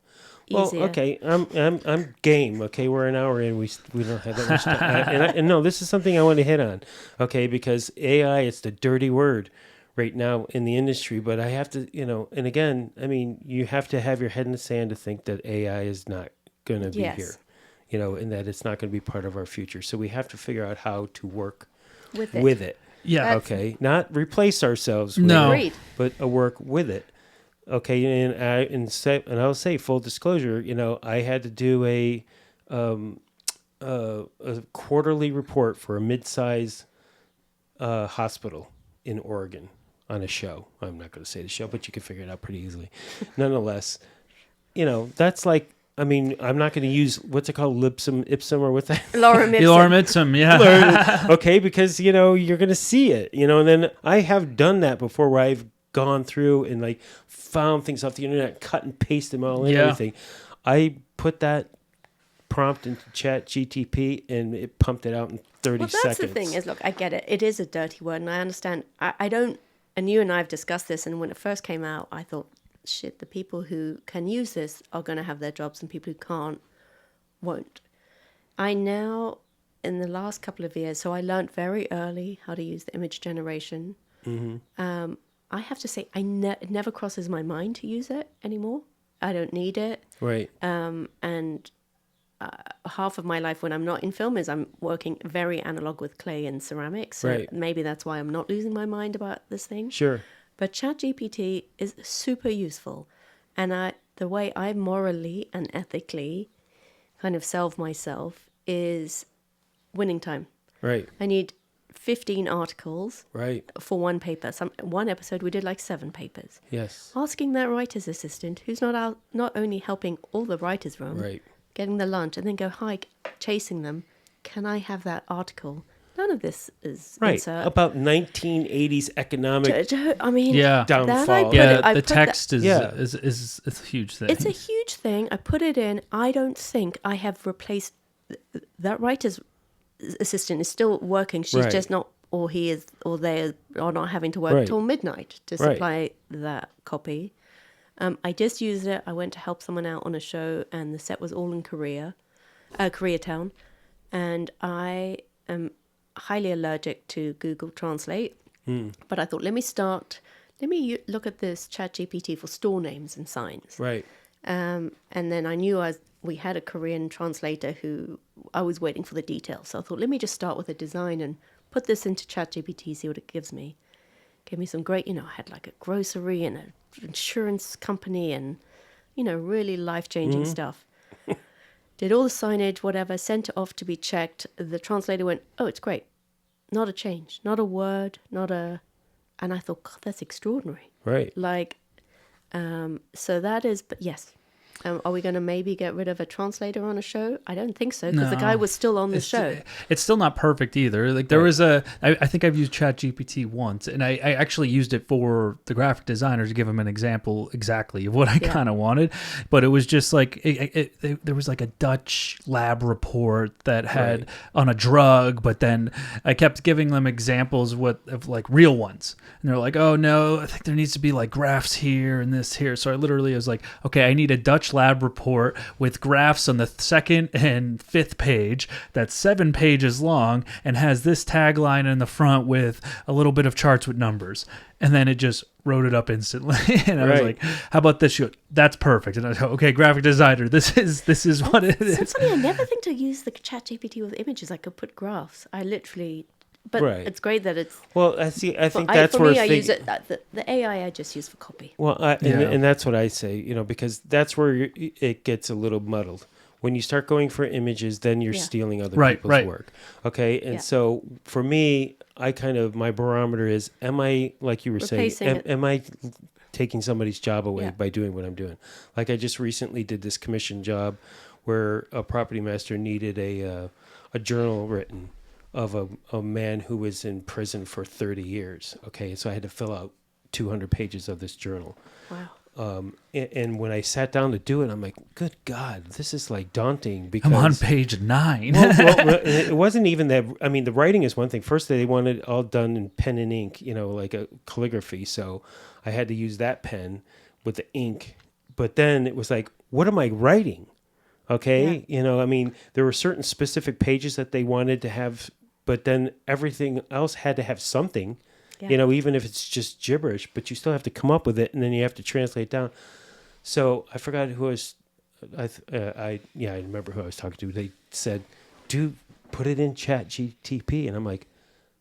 Speaker 1: Well,
Speaker 3: easier.
Speaker 1: okay, I'm game. Okay, we're an hour in. We don't have that much time. And no, this is something I want to hit on. Okay, because AI, it's the dirty word right now in the industry. But I have to, and again, I mean, you have to have your head in the sand to think that AI is not going to be
Speaker 3: Yes.
Speaker 1: here, and that it's not going to be part of our future. So we have to figure out how to work
Speaker 3: with it.
Speaker 1: with it.
Speaker 2: Yeah.
Speaker 3: That's-
Speaker 1: Okay, not replace ourselves with
Speaker 2: No.
Speaker 1: it,
Speaker 3: Agreed.
Speaker 1: but work with it. Okay, and I'll say, full disclosure, I had to do a quarterly report for a mid-size hospital in Oregon on a show. I'm not going to say the show, but you can figure it out pretty easily. Nonetheless, that's like, I mean, I'm not going to use, what's it called, Ipsum, or what's that?
Speaker 3: Lorem ipsum.
Speaker 2: Lorem ipsum, yeah.
Speaker 1: Okay, because you're going to see it, and then I have done that before, where I've gone through and like found things off the internet, cut and paste them all in,
Speaker 2: Yeah.
Speaker 1: everything. I put that prompt into ChatGPT and it pumped it out in 30
Speaker 3: Well, that's
Speaker 1: seconds.
Speaker 3: the thing is, look, I get it. It is a dirty word, and I understand. I don't, and you and I have discussed this, and when it first came out, I thought, shit, the people who can use this are going to have their jobs, and people who can't won't. I now, in the last couple of years, so I learned very early how to use the image generation.
Speaker 1: Mm-hmm.
Speaker 3: I have to say, it never crosses my mind to use it anymore. I don't need it.
Speaker 1: Right.
Speaker 3: And half of my life when I'm not in film is I'm working very analog with clay and ceramics. So
Speaker 1: Right.
Speaker 3: maybe that's why I'm not losing my mind about this thing.
Speaker 1: Sure.
Speaker 3: But ChatGPT is super useful. And the way I morally and ethically kind of salve myself is winning time.
Speaker 1: Right.
Speaker 3: I need 15 articles
Speaker 1: Right.
Speaker 3: for one paper. One episode we did like 7 papers.
Speaker 1: Yes.
Speaker 3: Asking that writer's assistant, who's not only helping all the writers' room,
Speaker 1: Right.
Speaker 3: getting the lunch, and then go chasing them. Can I have that article? None of this is
Speaker 1: Right.
Speaker 3: insert.
Speaker 1: About 1980s economic.
Speaker 3: I mean,
Speaker 2: Yeah.
Speaker 3: that I
Speaker 1: Downfall.
Speaker 3: put
Speaker 2: Yeah,
Speaker 3: it, I
Speaker 2: the
Speaker 3: put that-
Speaker 2: text is a huge thing.
Speaker 3: It's a huge thing. I put it in. I don't think I have replaced that writer's assistant is still working. She's
Speaker 1: Right.
Speaker 3: just not, or he is, or they are not having to work
Speaker 1: Right.
Speaker 3: till midnight to
Speaker 1: Right.
Speaker 3: supply that copy. I just used it. I went to help someone out on a show, and the set was all in Koreatown, and I am highly allergic to Google Translate. But I thought, let me look at this ChatGPT for store names and signs.
Speaker 1: Right.
Speaker 3: And then I knew we had a Korean translator who I was waiting for the details. So I thought, let me just start with a design and put this into ChatGPT, see what it gives me. Gave me some great, I had like a grocery and an insurance company and, really life-changing stuff. Did all the signage, whatever, sent it off to be checked. The translator went, oh, it's great. Not a change, not a word, and I thought, God, that's extraordinary.
Speaker 1: Right.
Speaker 3: Like, so that is, but yes. Are we going to maybe get rid of a translator on a show? I don't think so, because the guy was still on the show.
Speaker 2: It's still not perfect either. Like there was I think I've used ChatGPT once, and I actually used it for the graphic designer to give him an example exactly of what I kind of wanted. But it was just like there was like a Dutch lab report that had on a drug, but then I kept giving them examples of like real ones, and they're like, oh no, I think there needs to be like graphs here and this here. So I literally was like, okay, I need a Dutch lab report with graphs on the second and fifth page that's 7 pages long and has this tagline in the front with a little bit of charts with numbers. And then it just wrote it up instantly. And I was like, how about this? She goes, that's perfect. And I was like, okay, graphic designer, this is what it is.
Speaker 3: It's funny, I never think to use the ChatGPT with images. I could put graphs. I literally... But it's great that it's...
Speaker 1: Well, I think that's
Speaker 3: for
Speaker 1: where...
Speaker 3: me, I use it... The AI I just use for copy.
Speaker 1: Well, and that's what I say, because that's where it gets a little muddled. When you start going for images, then you're stealing other people's work. Okay? And so for me, my barometer is, am I, like you were saying, am I taking somebody's job away by doing what I'm doing? Like I just recently did this commission job where a property master needed a journal written of a man who was in prison for 30 years. Okay, so I had to fill out 200 pages of this journal.
Speaker 3: Wow.
Speaker 1: And when I sat down to do it, I'm like, good God, this is like daunting because...
Speaker 2: I'm on page 9.
Speaker 1: well, it wasn't even that... I mean, the writing is one thing. First, they wanted it all done in pen and ink, like a calligraphy. So I had to use that pen with the ink. But then it was like, what am I writing? Okay, I mean, there were certain specific pages that they wanted to have, but then everything else had to have something, even if it's just gibberish, but you still have to come up with it, and then you have to translate down. So I forgot who I remember who I was talking to. They said, put it in ChatGPT, and I'm like,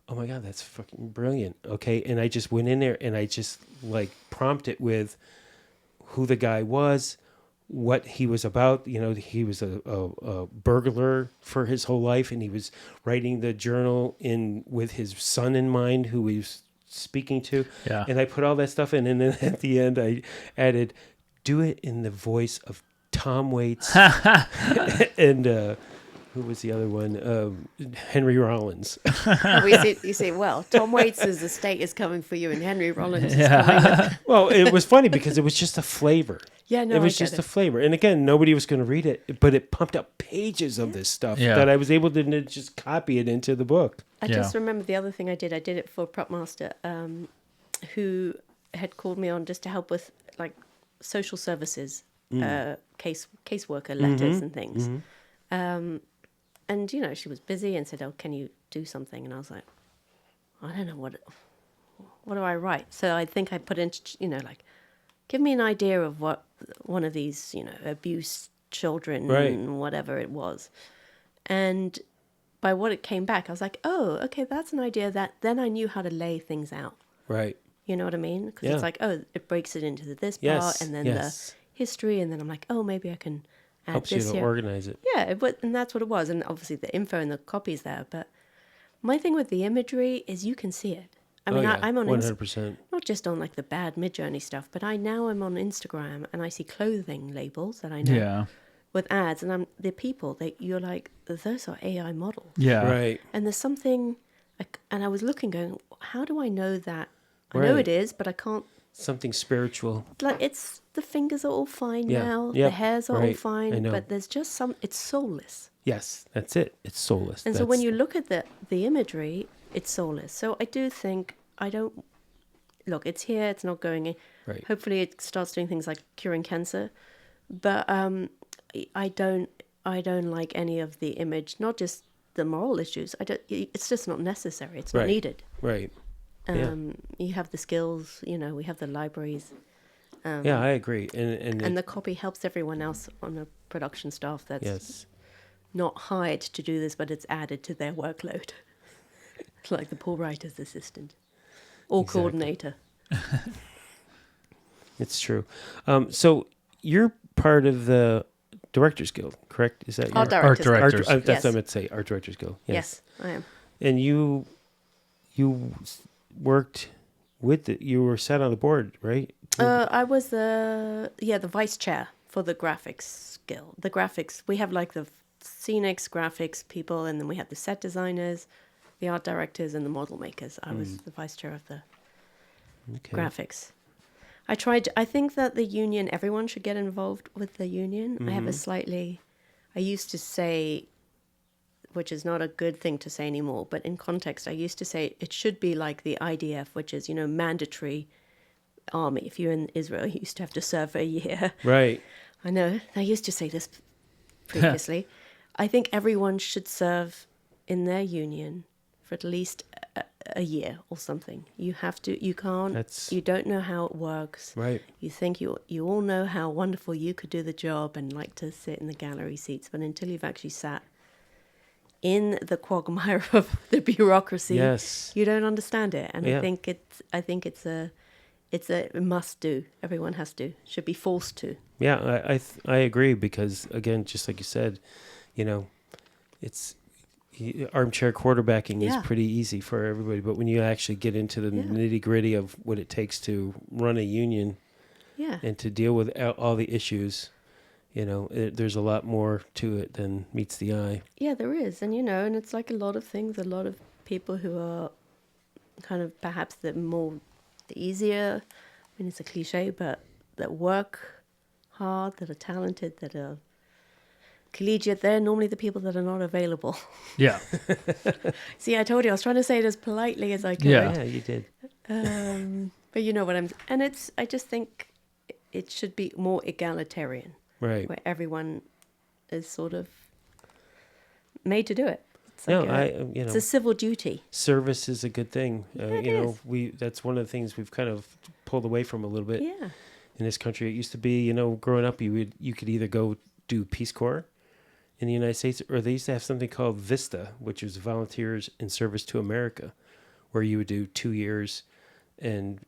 Speaker 1: oh my God, that's fucking brilliant. Okay, and I just went in there and I just like prompted with who the guy was, what he was about. He was a burglar for his whole life, and he was writing the journal with his son in mind, who he was speaking to. Yeah. And I put all that stuff in, and then at the end I added, do it in the voice of Tom Waits and who was the other one? Henry Rollins.
Speaker 3: You see, well, Tom Waits' estate is coming for you, and Henry Rollins is coming.
Speaker 1: Well, it was funny because it was just a flavor.
Speaker 3: Yeah, no,
Speaker 1: it was just a flavor. And again, nobody was going to read it, but it pumped up pages of this stuff that I was able to just copy it into the book.
Speaker 3: I just remember the other thing I did it for PropMaster, who had called me on just to help with like social services, caseworker letters and things. And, she was busy and said, oh, can you do something? And I was like, I don't know, what do I write? So I think I put in, like, give me an idea of what one of these, abused children, whatever it was. And by what it came back, I was like, oh, okay, that's an idea that then I knew how to lay things out.
Speaker 1: Right.
Speaker 3: You know what I mean? Because it's like, oh, it breaks it into this part and then the history. And then I'm like, oh, maybe I can add
Speaker 1: helps
Speaker 3: this
Speaker 1: you to organize it.
Speaker 3: Yeah, and that's what it was. And obviously the info and the copy's there. But my thing with the imagery is you can see it. I mean, I'm on
Speaker 1: 100%.
Speaker 3: Not just on like the bad Midjourney stuff, but I'm on Instagram and I see clothing labels that I know with ads, and the people that you're like, those are AI models.
Speaker 2: Yeah,
Speaker 1: right.
Speaker 3: And there's something, and I was looking, going, how do I know that? I know it is, but I can't.
Speaker 1: Something spiritual.
Speaker 3: Like the fingers are all fine now, the hairs are all fine, but there's just it's soulless.
Speaker 1: Yes, that's it. It's soulless.
Speaker 3: And so when you look at the imagery, it's soulless. So I do think it's here, it's not going in.
Speaker 1: Right.
Speaker 3: Hopefully it starts doing things like curing cancer. But I don't like any of the image, not just the moral issues. It's just not necessary. It's not needed.
Speaker 1: Right.
Speaker 3: You have the skills, we have the libraries.
Speaker 1: I agree.
Speaker 3: And the copy helps everyone else on the production staff that's not hired to do this, but it's added to their workload. Like the poor writer's assistant or coordinator.
Speaker 1: It's true. So you're part of the Directors Guild, correct? Is that your
Speaker 2: Art Directors?
Speaker 1: That's what I meant to say. Art Directors Guild.
Speaker 3: Yes, I am.
Speaker 1: And you worked you were sat on the board, right?
Speaker 3: I was the vice chair for the graphics skill. The graphics, we have like the scenics, graphics people, and then we have the set designers, the art directors, and the model makers. I was the vice chair of the graphics. I think that the union, everyone should get involved with the union. I used to say, which is not a good thing to say anymore, but in context, I used to say it should be like the IDF, which is, mandatory army. If you're in Israel, you used to have to serve for a year.
Speaker 1: Right.
Speaker 3: I know. I used to say this previously. I think everyone should serve in their union for at least a year or something. You have to. You can't. You don't know how it works.
Speaker 1: Right.
Speaker 3: You think you all know how wonderful you could do the job and like to sit in the gallery seats, but until you've actually sat in the quagmire of the bureaucracy, you don't understand it. And I think it's a must do. Everyone should be forced to.
Speaker 1: Yeah, I agree, because again, just like you said, it's armchair quarterbacking is pretty easy for everybody, but when you actually get into the nitty gritty of what it takes to run a union, and to deal with all the issues, there's a lot more to it than meets the eye. Yeah,
Speaker 3: there is, and and it's like a lot of things. A lot of people who are kind of perhaps the easier. I mean, it's a cliche, but that work hard, that are talented, that are collegiate, they're normally the people that are not available.
Speaker 2: Yeah.
Speaker 3: See, I told you, I was trying to say it as politely as I could.
Speaker 1: Yeah, you did.
Speaker 3: But you know what and I just think it should be more egalitarian.
Speaker 1: Right.
Speaker 3: Where everyone is sort of made to do it. It's it's a civil duty.
Speaker 1: Service is a good thing. That's one of the things we've kind of pulled away from a little bit.
Speaker 3: Yeah.
Speaker 1: In this country, it used to be, growing up, you could either go do Peace Corps in the United States, or they used to have something called VISTA, which was Volunteers in Service to America, where you would do 2 years and,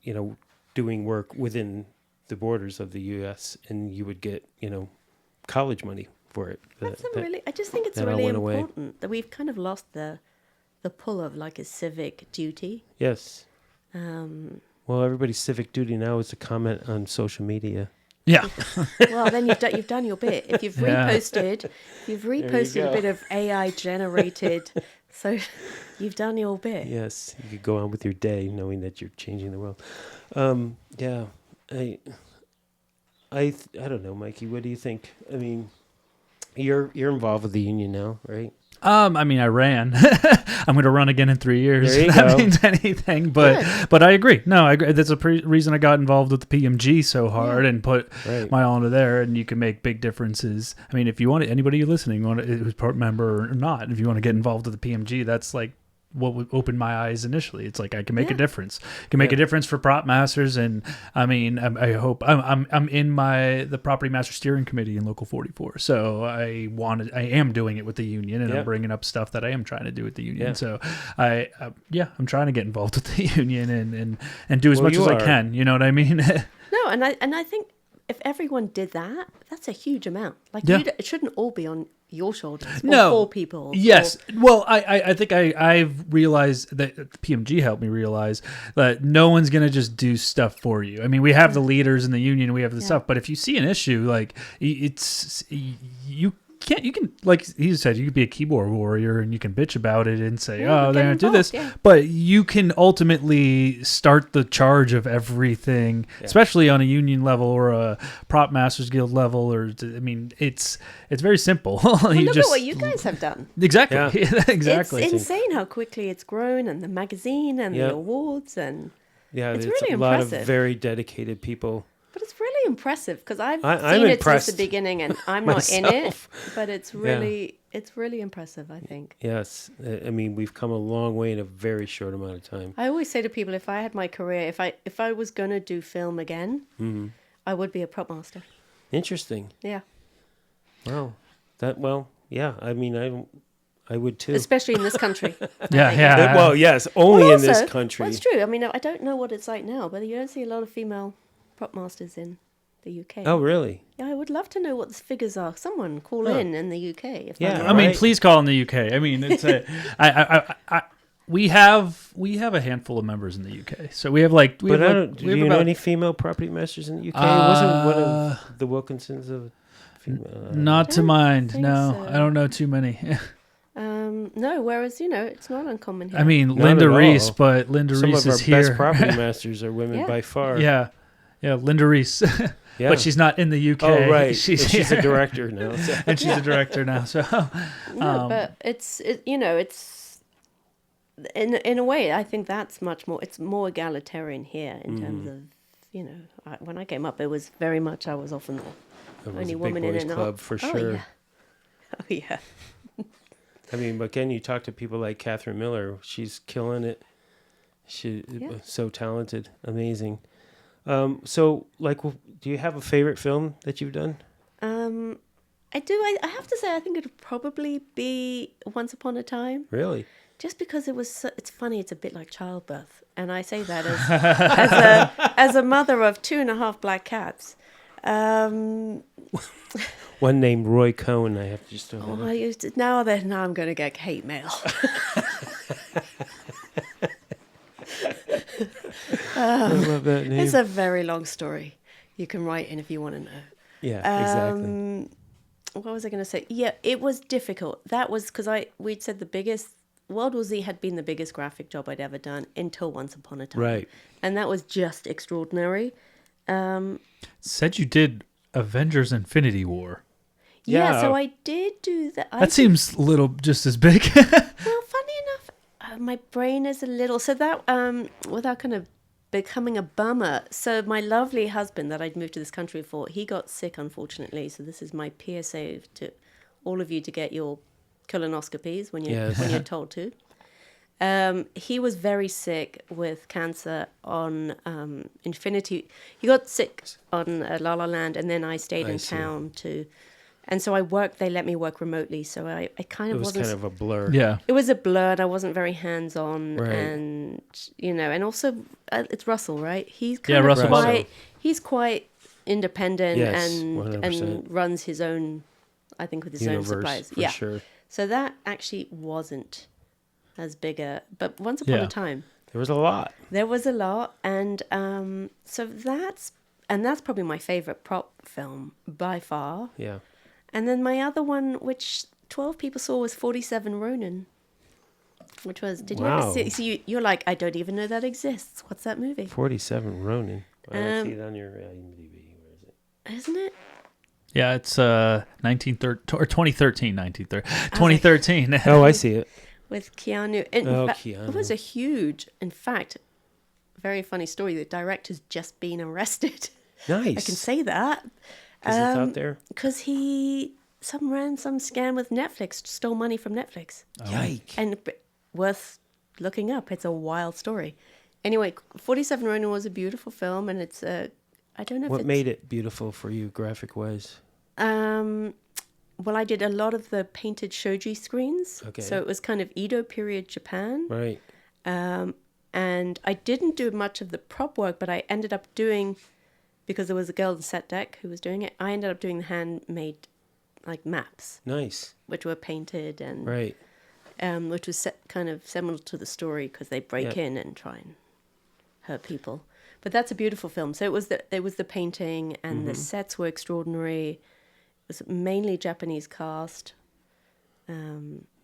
Speaker 1: doing work within the borders of the U.S., and you would get, college money for it.
Speaker 3: I just think it's really important that we've kind of lost the pull of like a civic duty.
Speaker 1: Yes. Well, everybody's civic duty now is to comment on social media.
Speaker 2: Yeah.
Speaker 3: Well, then you've done your bit. If you've reposted, a bit of AI generated, so you've done your bit.
Speaker 1: Yes, you could go on with your day knowing that you're changing the world. Yeah, I don't know, Mikey. What do you think? I mean, you're involved with the union now, right?
Speaker 2: I ran. I'm going to run again in 3 years.
Speaker 1: There you
Speaker 2: if that
Speaker 1: go.
Speaker 2: means anything, but I agree. No, I agree. That's a reason I got involved with the PMG so hard and put my all into there. And you can make big differences. I mean, if you want anybody listening, who's part member or not, if you want to get involved with the PMG, that's like what would open my eyes initially. It's like I can make a difference. I can make a difference for prop masters, and I mean, I hope I'm in the property master steering committee in Local 44. So I am doing it with the union, and I'm bringing up stuff that I am trying to do with the union. So I'm trying to get involved with the union and do as much as I can. You know what I mean?
Speaker 3: No, and I think if everyone did that, that's a huge amount. Like it shouldn't all be on your shoulders. Or 4 people.
Speaker 2: Yes. Well, I think I've realized that the PMG helped me realize that no one's going to just do stuff for you. I mean, we have the leaders in the union, we have the stuff, but if you see an issue, like you can, like he said, you could be a keyboard warrior and you can bitch about it and say, they're going to do this. Yeah. But you can ultimately start the charge of everything, especially on a union level or a prop masters guild level. It's very simple.
Speaker 3: Well, look at what you guys have done.
Speaker 2: Exactly. Yeah. Exactly.
Speaker 3: It's insane how quickly it's grown, and the magazine and the awards, and it's really
Speaker 1: a lot of very dedicated people.
Speaker 3: But it's really impressive, because I've seen it since the beginning, and I'm not in it. But it's really impressive, I think.
Speaker 1: Yes, I mean, we've come a long way in a very short amount of time.
Speaker 3: I always say to people, if I had my career, if I was going to do film again, I would be a prop master.
Speaker 1: Interesting.
Speaker 3: Yeah.
Speaker 1: Wow. I mean, I would too.
Speaker 3: Especially in this country.
Speaker 2: Yeah.
Speaker 1: Well, yes, only in this country.
Speaker 3: Well, it's true. I mean, I don't know what it's like now, but you don't see a lot of female prop masters in the UK.
Speaker 1: Oh, really?
Speaker 3: Yeah, I would love to know what the figures are. Someone call in the UK.
Speaker 2: I mean, please call in the UK. I mean, it's We have a handful of members in the UK, so we have like.
Speaker 1: Do you know any female property masters in the UK? Wasn't one of the Wilkinsons a female?
Speaker 2: Not to mind.
Speaker 3: think
Speaker 2: No,
Speaker 3: so.
Speaker 2: I don't know too many.
Speaker 3: No, whereas it's not uncommon here.
Speaker 2: I mean,
Speaker 1: Not
Speaker 2: Linda
Speaker 1: at all.
Speaker 2: Reese, but Linda
Speaker 1: Some
Speaker 2: Reese
Speaker 1: of our
Speaker 2: is here.
Speaker 1: best property masters are women
Speaker 3: Yeah.
Speaker 1: by far.
Speaker 2: Yeah, Linda Reese.
Speaker 1: Yeah.
Speaker 2: But she's not in the UK.
Speaker 1: Oh, right.
Speaker 2: She's
Speaker 1: a director now. So.
Speaker 2: and she's a director now. So
Speaker 3: No, but it's in a way, I think that's much more. It's more egalitarian here in terms of when I came up, it was very much I was often the
Speaker 1: It was
Speaker 3: only
Speaker 1: a big
Speaker 3: woman in
Speaker 1: boys
Speaker 3: it.
Speaker 1: club for
Speaker 3: Oh,
Speaker 1: sure.
Speaker 3: yeah. Oh yeah.
Speaker 1: I mean, but again, you talk to people like Catherine Miller. She's killing it. She's so talented, amazing. So, like, do you have a favorite film that you've done?
Speaker 3: I do. I have to say, I think it'd probably be Once Upon a Time.
Speaker 1: Really?
Speaker 3: Just because it was, it's funny. It's a bit like childbirth, and I say that as a mother of 2.5 black cats.
Speaker 1: One named Roy Cohn. I have to just.
Speaker 3: Now I'm going to get hate mail.
Speaker 1: I love that name.
Speaker 3: It's a very long story. You can write in if you want to know.
Speaker 1: Yeah, exactly.
Speaker 3: What was I going to say? Yeah, it was difficult. That was because we'd said the biggest. World War Z had been the biggest graphic job I'd ever done until Once Upon a Time.
Speaker 1: Right.
Speaker 3: And that was just extraordinary.
Speaker 2: said you did Avengers Infinity War.
Speaker 3: Yeah, so I did do that.
Speaker 2: That seems a little just as big.
Speaker 3: Well, funny enough, my brain is a little... So that, without kind of becoming a bummer, so my lovely husband that I'd moved to this country for, he got sick, unfortunately. So this is my PSA to all of you to get your colonoscopies when you're told to. He was very sick with cancer on Infinity. He got sick on La La Land, and then I stayed in town to... And so they let me work remotely, so I kind of wasn't...
Speaker 1: It was kind of a blur.
Speaker 2: Yeah.
Speaker 3: It was a blur, and I wasn't very hands-on,
Speaker 1: Right.
Speaker 3: and, and also, it's Russell, right? He's
Speaker 2: Russell
Speaker 3: quite... He's quite independent
Speaker 1: Yes,
Speaker 3: and
Speaker 1: 100%.
Speaker 3: runs his own, I think, with his
Speaker 1: Universe,
Speaker 3: own supplies.
Speaker 1: for sure.
Speaker 3: So that actually wasn't as big but Once Upon a Time,
Speaker 1: There was a lot.
Speaker 3: there was a lot, and so that's probably my favorite prop film by far.
Speaker 1: Yeah.
Speaker 3: And then my other one, which 12 people saw, was 47 Ronin, which was, did you ever see? So you're like, I don't even know that exists. What's that movie?
Speaker 1: 47 Ronin. I don't see it on your IMDb. Where is it?
Speaker 3: Isn't it?
Speaker 2: Yeah, it's 2013.
Speaker 1: Oh, I see it.
Speaker 3: With Keanu. In fact,
Speaker 1: Keanu.
Speaker 3: It was a huge, in fact, very funny story. The director's just been arrested.
Speaker 1: Nice.
Speaker 3: I can say that.
Speaker 1: Is it out there?
Speaker 3: Because he ran some scam with Netflix, stole money from Netflix.
Speaker 1: Yike.
Speaker 3: And worth looking up. It's a wild story. Anyway, 47 Ronin was a beautiful film, and it's I don't know if
Speaker 1: What made it beautiful for you, graphic-wise?
Speaker 3: Well, I did a lot of the painted shoji screens.
Speaker 1: Okay.
Speaker 3: So it was kind of Edo period Japan.
Speaker 1: Right.
Speaker 3: And I didn't do much of the prop work, but I ended up doing, because there was a girl in set deck who was doing it, I ended up doing the handmade like maps,
Speaker 1: Nice.
Speaker 3: which were painted and
Speaker 1: Right.
Speaker 3: which was kind of similar to the story because they break in and try and hurt people. But that's a beautiful film. So it was the painting, and the sets were extraordinary. It was mainly Japanese cast.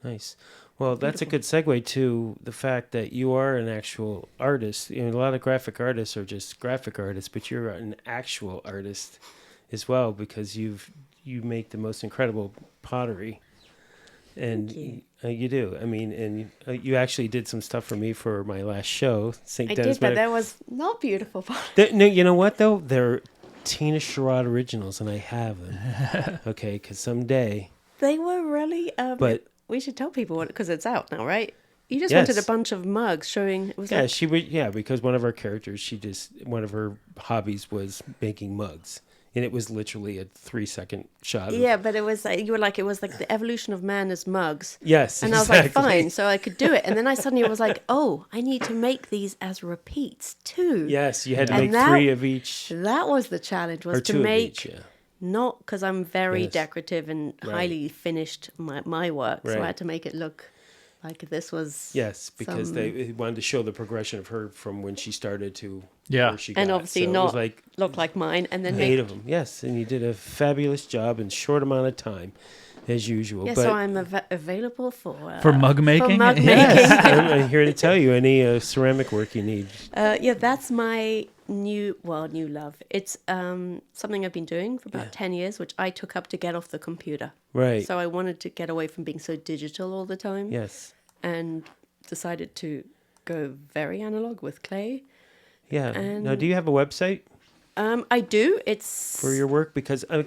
Speaker 1: Nice. Well, that's a good segue to the fact that you are an actual artist. You know, a lot of graphic artists are just graphic artists, but you're an actual artist as well, because you make the most incredible pottery. And you do. I mean, and you actually did some stuff for me for my last show, St.
Speaker 3: I
Speaker 1: Dennis.
Speaker 3: did, but that was not beautiful.
Speaker 1: No, you know what though? They're Tina Charad originals, and I have them. Okay, because someday.
Speaker 3: They were really.
Speaker 1: But
Speaker 3: we should tell people because it's out now, right? You just
Speaker 1: Yes.
Speaker 3: wanted a bunch of mugs showing. It was
Speaker 1: yeah,
Speaker 3: like,
Speaker 1: she would. Yeah, because one of our characters, one of her hobbies was making mugs, and it was literally a 3-second shot.
Speaker 3: yeah, but it was like it was like the evolution of man as mugs.
Speaker 1: Yes.
Speaker 3: And
Speaker 1: exactly.
Speaker 3: I was like, fine, so I could do it. And then I suddenly was like, oh, I need to make these as repeats too.
Speaker 1: Yes, you had to
Speaker 3: And
Speaker 1: make 3 of each,
Speaker 3: That was the challenge, was
Speaker 1: or
Speaker 3: to
Speaker 1: 2
Speaker 3: make
Speaker 1: of each. Yeah.
Speaker 3: not because I'm very
Speaker 1: Yes.
Speaker 3: decorative and
Speaker 1: Right.
Speaker 3: highly finished my work, so
Speaker 1: Right.
Speaker 3: I had to make it look Like this was
Speaker 1: Yes, because
Speaker 3: some-
Speaker 1: they wanted to show the progression of her from when she started to
Speaker 2: Yeah.
Speaker 1: where she got.
Speaker 3: and obviously
Speaker 1: So it
Speaker 3: not
Speaker 1: was like
Speaker 3: look like mine, and then
Speaker 1: 8 of them. Yes, and you did a fabulous job in short amount of time, as usual.
Speaker 3: Yeah,
Speaker 1: but
Speaker 3: so I'm available for
Speaker 2: mug making.
Speaker 3: For mug making.
Speaker 1: yes, I'm here to tell you any ceramic work you need.
Speaker 3: Yeah, that's my new love. It's something I've been doing for about 10 years, which I took up to get off the computer.
Speaker 1: Right.
Speaker 3: So I wanted to get away from being so digital all the time.
Speaker 1: Yes.
Speaker 3: And decided to go very analog with clay.
Speaker 1: Yeah.
Speaker 3: And-
Speaker 1: Now, do you have a website
Speaker 3: I do. It's
Speaker 1: for your work? Because I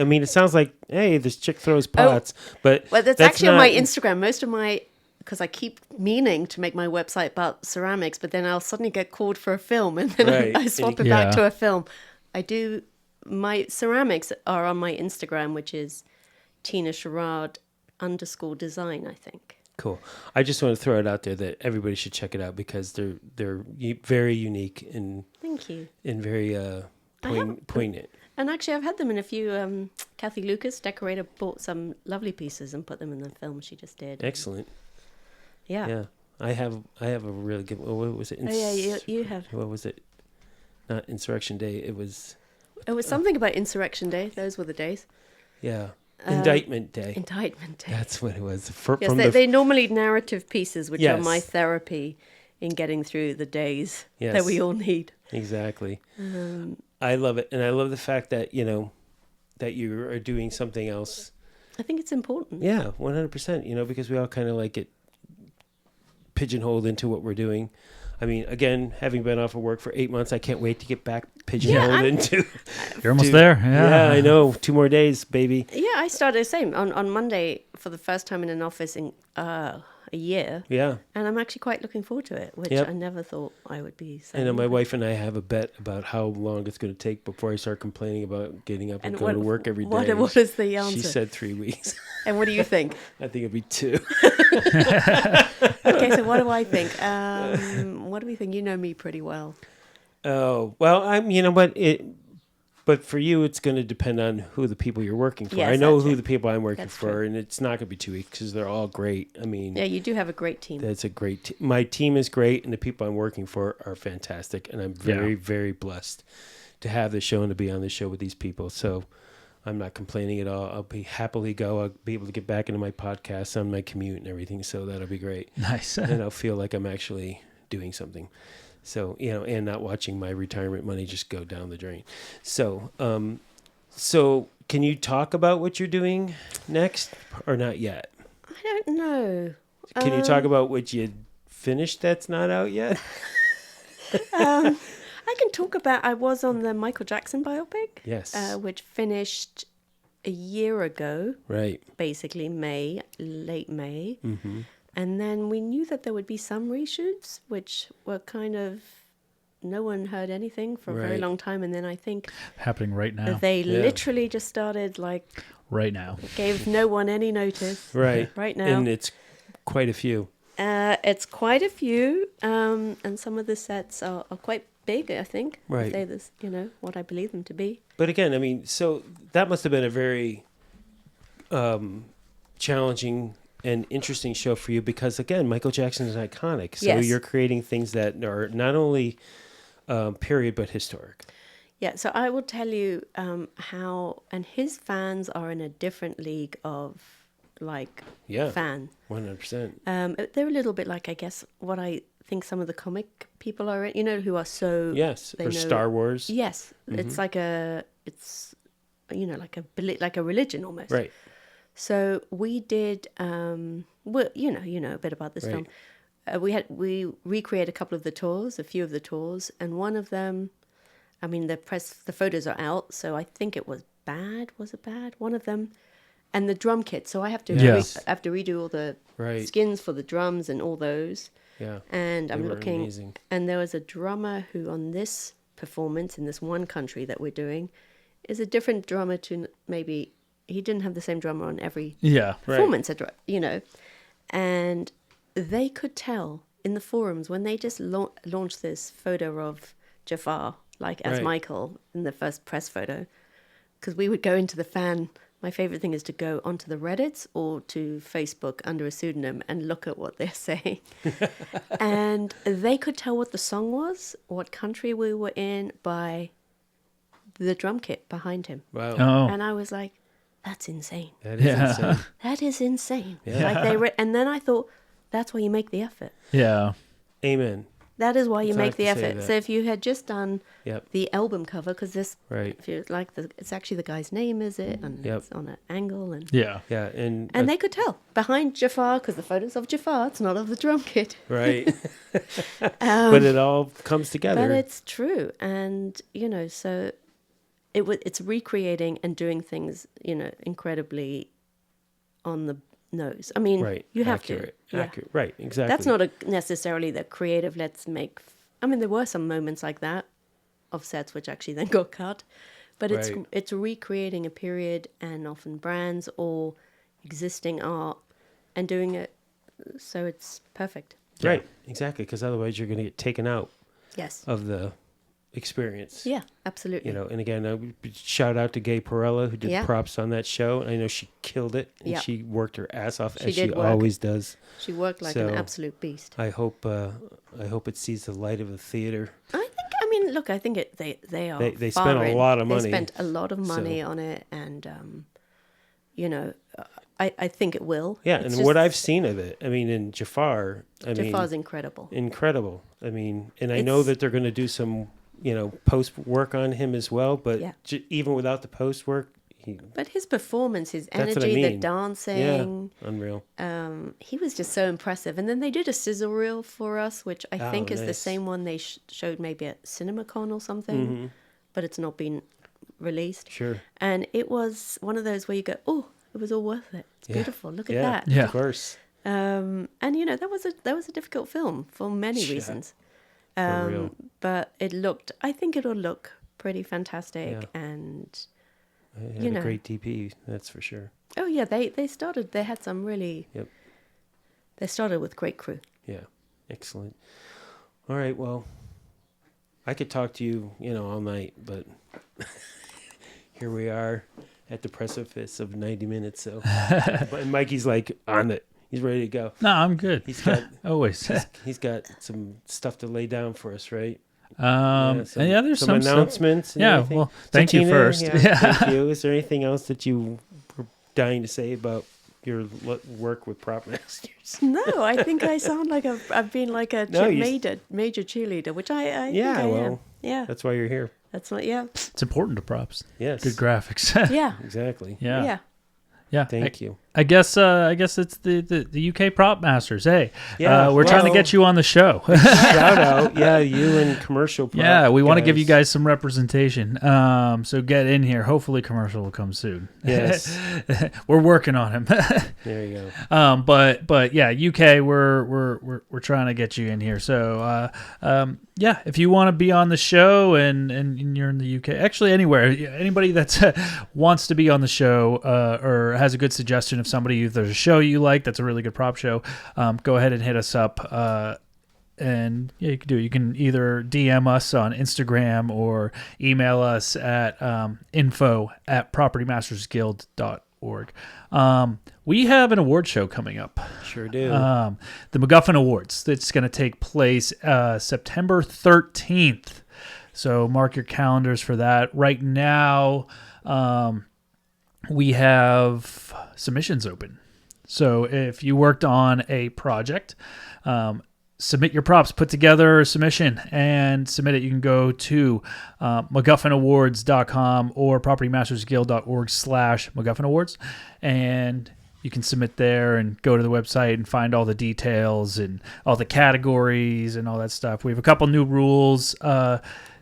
Speaker 1: mean, it sounds like, hey, this chick throws pots, but
Speaker 3: well, that's actually
Speaker 1: not,
Speaker 3: on my Instagram. Most of my because I keep meaning to make my website about ceramics, but then I'll suddenly get called for a film, and then
Speaker 1: Right.
Speaker 3: I swap it
Speaker 2: Yeah.
Speaker 3: back to a film. I do. My ceramics are on my Instagram, which is Tina Charad _design, I think.
Speaker 1: Cool. I just want to throw it out there that everybody should check it out because they're very unique and
Speaker 3: Thank you.
Speaker 1: very poignant.
Speaker 3: And actually, I've had them in a few. Kathy Lucas, decorator, bought some lovely pieces and put them in the film she just did.
Speaker 1: Excellent.
Speaker 3: Yeah.
Speaker 1: Yeah. I have a really good. What was it?
Speaker 3: Oh yeah, you have.
Speaker 1: What was it? Not Insurrection Day. It was.
Speaker 3: It was something about Insurrection Day. Those were the days.
Speaker 1: Yeah. Indictment Day.
Speaker 3: Indictment Day.
Speaker 1: That's what it was.
Speaker 3: Yes,
Speaker 1: From
Speaker 3: they're normally narrative pieces, which are
Speaker 1: Yes.
Speaker 3: my therapy in getting through the days
Speaker 1: Yes.
Speaker 3: that we all need.
Speaker 1: Exactly. I love it, and I love the fact that that you are doing something else.
Speaker 3: I think it's important.
Speaker 1: Yeah, 100%. Because we all kind of like get pigeonholed into what we're doing. I mean, again, having been off of work for 8 months, I can't wait to get back pigeonholed into.
Speaker 2: You're almost there.
Speaker 1: Yeah, I know. 2 more days, baby.
Speaker 3: Yeah, I started the same on Monday for the first time in an office in a year,
Speaker 1: Yeah.
Speaker 3: and I'm actually quite looking forward to it, which
Speaker 1: Yep.
Speaker 3: I never thought I would be.
Speaker 1: I know my wife and I have a bet about how long it's going to take before I start complaining about getting up and going to work every day.
Speaker 3: What is the answer?
Speaker 1: She said 3 weeks.
Speaker 3: And what do you think?
Speaker 1: I think it'd be 2.
Speaker 3: Okay, so what do I think? What do we think? You know me pretty well.
Speaker 1: Oh, well, you know what? But for you, it's going to depend on who the people you're working for.
Speaker 3: Yes,
Speaker 1: I know
Speaker 3: that's
Speaker 1: who
Speaker 3: true.
Speaker 1: the people I'm working
Speaker 3: That's
Speaker 1: for,
Speaker 3: true.
Speaker 1: and it's not going to be 2 weeks because they're all great. I mean,
Speaker 3: Yeah, you do have a great team.
Speaker 1: that's a great my team is great, and the people I'm working for are fantastic, and I'm very, very blessed to have the show and to be on the show with these people. So I'm not complaining at all. I'll be happily go. I'll be able to get back into my podcast on my commute and everything. So that'll be great.
Speaker 2: Nice.
Speaker 1: And I'll feel like I'm actually doing something. So, and not watching my retirement money just go down the drain. So, so can you talk about what you're doing next or not yet?
Speaker 3: I don't know.
Speaker 1: Can you talk about what you finished that's not out yet?
Speaker 3: I can talk about. I was on the Michael Jackson biopic.
Speaker 1: Yes.
Speaker 3: Which finished a year ago,
Speaker 1: Right.
Speaker 3: basically late May.
Speaker 1: Mm-hmm.
Speaker 3: And then we knew that there would be some reshoots, which were kind of, no one heard anything for a very
Speaker 1: Right.
Speaker 3: long time. And then I think
Speaker 2: Happening right now.
Speaker 3: they
Speaker 1: Yeah.
Speaker 3: literally just started,
Speaker 2: Right now.
Speaker 3: gave no one any notice.
Speaker 1: Right.
Speaker 3: Right now.
Speaker 1: And it's quite a few.
Speaker 3: It's quite a few, and some of the sets are quite big, I think.
Speaker 1: Right.
Speaker 3: Say this, what I believe them to be.
Speaker 1: But again, I mean, so that must have been a very challenging and interesting show for you because, again, Michael Jackson is iconic. So
Speaker 3: Yes.
Speaker 1: you're creating things that are not only period but historic.
Speaker 3: Yeah, so I will tell you how, and his fans are in a different league of
Speaker 1: Yeah.
Speaker 3: fan.
Speaker 1: 100%.
Speaker 3: They're a little bit like, I guess, what I think some of the comic people are in, who are so...
Speaker 1: Yes.
Speaker 3: they
Speaker 1: Or
Speaker 3: know-
Speaker 1: Star Wars.
Speaker 3: Yes, it's like a religion almost.
Speaker 1: Right.
Speaker 3: So we did, well, you know a bit about this
Speaker 1: Right.
Speaker 3: film. We recreated a couple of the tours, a few of the tours, and one of them, I mean, the photos are out, so I think it was bad. Was it bad? One of them, and the drum kit. So I have to
Speaker 2: Yes.
Speaker 3: I have to redo all the
Speaker 1: Right.
Speaker 3: skins for the drums and all those.
Speaker 1: Yeah.
Speaker 3: And I'm
Speaker 1: were
Speaker 3: looking,
Speaker 1: amazing.
Speaker 3: and there was a drummer who on this performance in this one country that we're doing is a different drummer to maybe he didn't have the same drummer on every
Speaker 2: Yeah.
Speaker 3: performance, and they could tell in the forums when they just launched this photo of Jafar as
Speaker 1: Right.
Speaker 3: Michael in the first press photo, because we would go into the fan my favorite thing is to go onto the Reddits or to Facebook under a pseudonym and look at what they're saying. And they could tell what the song was, what country we were in by the drum kit behind him.
Speaker 1: Wow.
Speaker 2: Oh.
Speaker 3: And I was like, that's insane.
Speaker 1: That is insane.
Speaker 3: That is insane.
Speaker 1: Yeah.
Speaker 3: Like and then I thought, that's why you make the effort.
Speaker 2: Yeah.
Speaker 1: Amen.
Speaker 3: That is why you
Speaker 1: It's
Speaker 3: make
Speaker 1: hard
Speaker 3: the
Speaker 1: to say
Speaker 3: effort.
Speaker 1: that.
Speaker 3: So if you had just done
Speaker 1: Yep.
Speaker 3: the album cover, because this,
Speaker 1: Right.
Speaker 3: if you like, it's actually the guy's name, is it? And
Speaker 1: Yep.
Speaker 3: it's on an angle, and
Speaker 2: Yeah.
Speaker 1: Yeah. And
Speaker 3: they could tell behind Jafar, because the photos of Jafar, it's not of the drum kit.
Speaker 1: right. But it all comes together.
Speaker 3: But it's true, and so it's recreating and doing things, incredibly on the nose. I mean,
Speaker 1: right.
Speaker 3: you have
Speaker 1: Accurate.
Speaker 3: to. Yeah.
Speaker 1: Accurate. Right. Exactly.
Speaker 3: That's not necessarily the creative. Let's make. I mean, there were some moments like that of sets which actually then got cut, but
Speaker 1: Right.
Speaker 3: it's recreating a period and often brands or existing art and doing it so it's perfect.
Speaker 1: Right. Exactly. Because otherwise you're going to get taken out
Speaker 3: Yes.
Speaker 1: of the experience.
Speaker 3: Yeah. Absolutely.
Speaker 1: And again, I would shout out to Gay Perella who did
Speaker 3: Yeah.
Speaker 1: props on that show. I know she killed it, and
Speaker 3: Yeah.
Speaker 1: she worked her ass off
Speaker 3: She
Speaker 1: as she
Speaker 3: did work.
Speaker 1: always does.
Speaker 3: She worked like an
Speaker 1: So,
Speaker 3: absolute beast.
Speaker 1: I hope it sees the light of the theater.
Speaker 3: Look, I think they are.
Speaker 1: They
Speaker 3: far
Speaker 1: spent a
Speaker 3: in.
Speaker 1: lot of
Speaker 3: They
Speaker 1: money.
Speaker 3: spent a lot of money on it, and I think it will.
Speaker 1: Yeah,
Speaker 3: It's
Speaker 1: and
Speaker 3: just-
Speaker 1: what I've seen of it, I mean, in Jafar,
Speaker 3: Jafar's incredible.
Speaker 1: incredible. I mean, and I know
Speaker 3: It's-
Speaker 1: that they're going to do some, post work on him as well. But
Speaker 3: Yeah.
Speaker 1: even without the post work,
Speaker 3: But his performance, his
Speaker 1: That's what I
Speaker 3: energy, the
Speaker 1: mean.
Speaker 3: dancing,
Speaker 1: unreal.
Speaker 3: he was just so impressive. And then they did a sizzle reel for us, which I
Speaker 1: Oh,
Speaker 3: think is the
Speaker 1: nice.
Speaker 3: same one they showed maybe at CinemaCon or something, but it's not been released.
Speaker 1: Sure.
Speaker 3: And it was one of those where you go, oh, it was all worth it. It's
Speaker 1: Yeah.
Speaker 3: beautiful. Look at
Speaker 1: Yeah.
Speaker 3: that.
Speaker 2: Yeah.
Speaker 1: Of course.
Speaker 3: And that was a difficult film for many
Speaker 1: Yeah.
Speaker 3: reasons.
Speaker 1: For real.
Speaker 3: But I think it'll look pretty fantastic.
Speaker 1: Yeah.
Speaker 3: And
Speaker 1: It had a great DP, that's for sure.
Speaker 3: oh yeah, they had some really.
Speaker 1: Yep.
Speaker 3: They started with great crew.
Speaker 1: Yeah. Excellent. All right. Well, I could talk to you, all night, but here we are at the precipice of 90 minutes. So, but Mikey's like on it. He's ready to go.
Speaker 2: No, I'm good.
Speaker 1: He's got
Speaker 2: Always.
Speaker 1: he's got some stuff to lay down for us, right?
Speaker 2: There's
Speaker 1: some
Speaker 2: some stuff.
Speaker 1: announcements. And
Speaker 2: Yeah,
Speaker 1: everything.
Speaker 2: well,
Speaker 1: So
Speaker 2: thank you
Speaker 1: Tina,
Speaker 2: first. Yeah.
Speaker 1: Thank you. Is there anything else that you were dying to say about your work with prop masters?
Speaker 3: No, I think I sound like I've been like a
Speaker 1: No, you-
Speaker 3: major cheerleader, which I
Speaker 1: Yeah,
Speaker 3: think I
Speaker 1: well,
Speaker 3: am. Yeah,
Speaker 1: That's why you're here.
Speaker 3: that's what. Yeah,
Speaker 2: It's important to props.
Speaker 1: Yes.
Speaker 2: Good graphics.
Speaker 3: yeah,
Speaker 1: Exactly.
Speaker 2: yeah.
Speaker 3: yeah.
Speaker 2: Yeah.
Speaker 1: Thank you.
Speaker 2: I guess it's the UK prop masters. Hey,
Speaker 1: Yeah,
Speaker 2: we're trying to
Speaker 1: well-
Speaker 2: get you on the show.
Speaker 1: Shout out. Yeah, you and commercial prop
Speaker 2: Yeah, we want to give you
Speaker 1: guys.
Speaker 2: guys some representation. So get in here. Hopefully, commercial will come soon.
Speaker 1: Yes.
Speaker 2: We're working on him.
Speaker 1: There you go.
Speaker 2: But yeah, UK, we're trying to get you in here. So yeah, if you want to be on the show and you're in the UK, actually anywhere, anybody that wants to be on the show or has a good suggestion of somebody, if there's a show you like that's a really good prop show, go ahead and hit us up. And yeah, you can do it. You can either DM us on Instagram or email us at info@propertymastersguild.org. We have an award show coming up.
Speaker 1: Sure do.
Speaker 2: The MacGuffin Awards. It's going to take place September 13th. So mark your calendars for that. Right now, we have submissions open. So if you worked on a project, submit your props, put together a submission, and submit it. You can go to MacGuffinAwards.com or PropertyMastersGuild.org/MacGuffin Awards, and you can submit there and go to the website and find all the details and all the categories and all that stuff. We have a couple new rules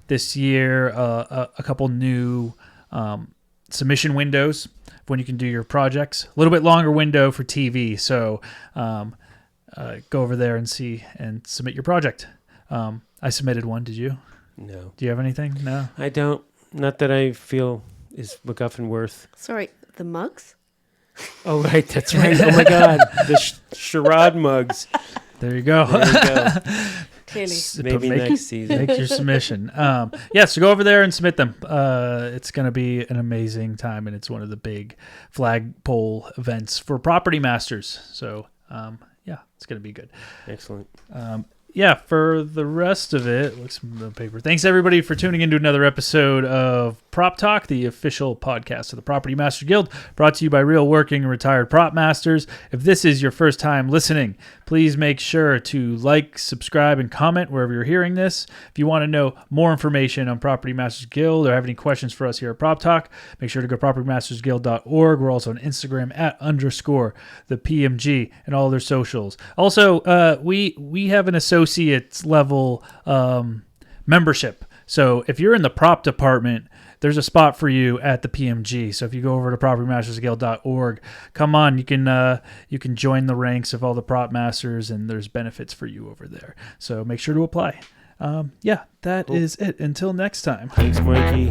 Speaker 2: this year, a couple new submission windows when you can do your projects. A little bit longer window for TV, so go over there and see and submit your project. I submitted one. Did you?
Speaker 1: No.
Speaker 2: Do you have anything? No.
Speaker 1: I don't. Not that I feel is MacGuffin worth.
Speaker 3: Sorry, the mugs.
Speaker 1: Oh, right. That's right. Oh, my God. The Charad mugs.
Speaker 2: There you go.
Speaker 1: There you go.
Speaker 3: Clearly.
Speaker 1: Maybe next season.
Speaker 2: Make your submission. So go over there and submit them. It's going to be an amazing time, and it's one of the big flagpole events for Property Masters. So, it's going to be good.
Speaker 1: Excellent.
Speaker 2: For the rest of it, looks from the paper. Thanks everybody for tuning into another episode of Prop Talk, the official podcast of the Property Master Guild, brought to you by real working and retired prop masters. If this is your first time listening, please make sure to like, subscribe, and comment wherever you're hearing this. If you want to know more information on Property Masters Guild or have any questions for us here at Prop Talk, make sure to go to propertymastersguild.org. We're also on Instagram @_the PMG and all their socials. Also, we have an associates level membership. So if you're in the prop department, there's a spot for you at the PMG. So if you go over to propertymastersguild.org, come on, you can join the ranks of all the prop masters, and there's benefits for you over there. So make sure to apply. That is it. Until next time.
Speaker 1: Thanks, Mikey.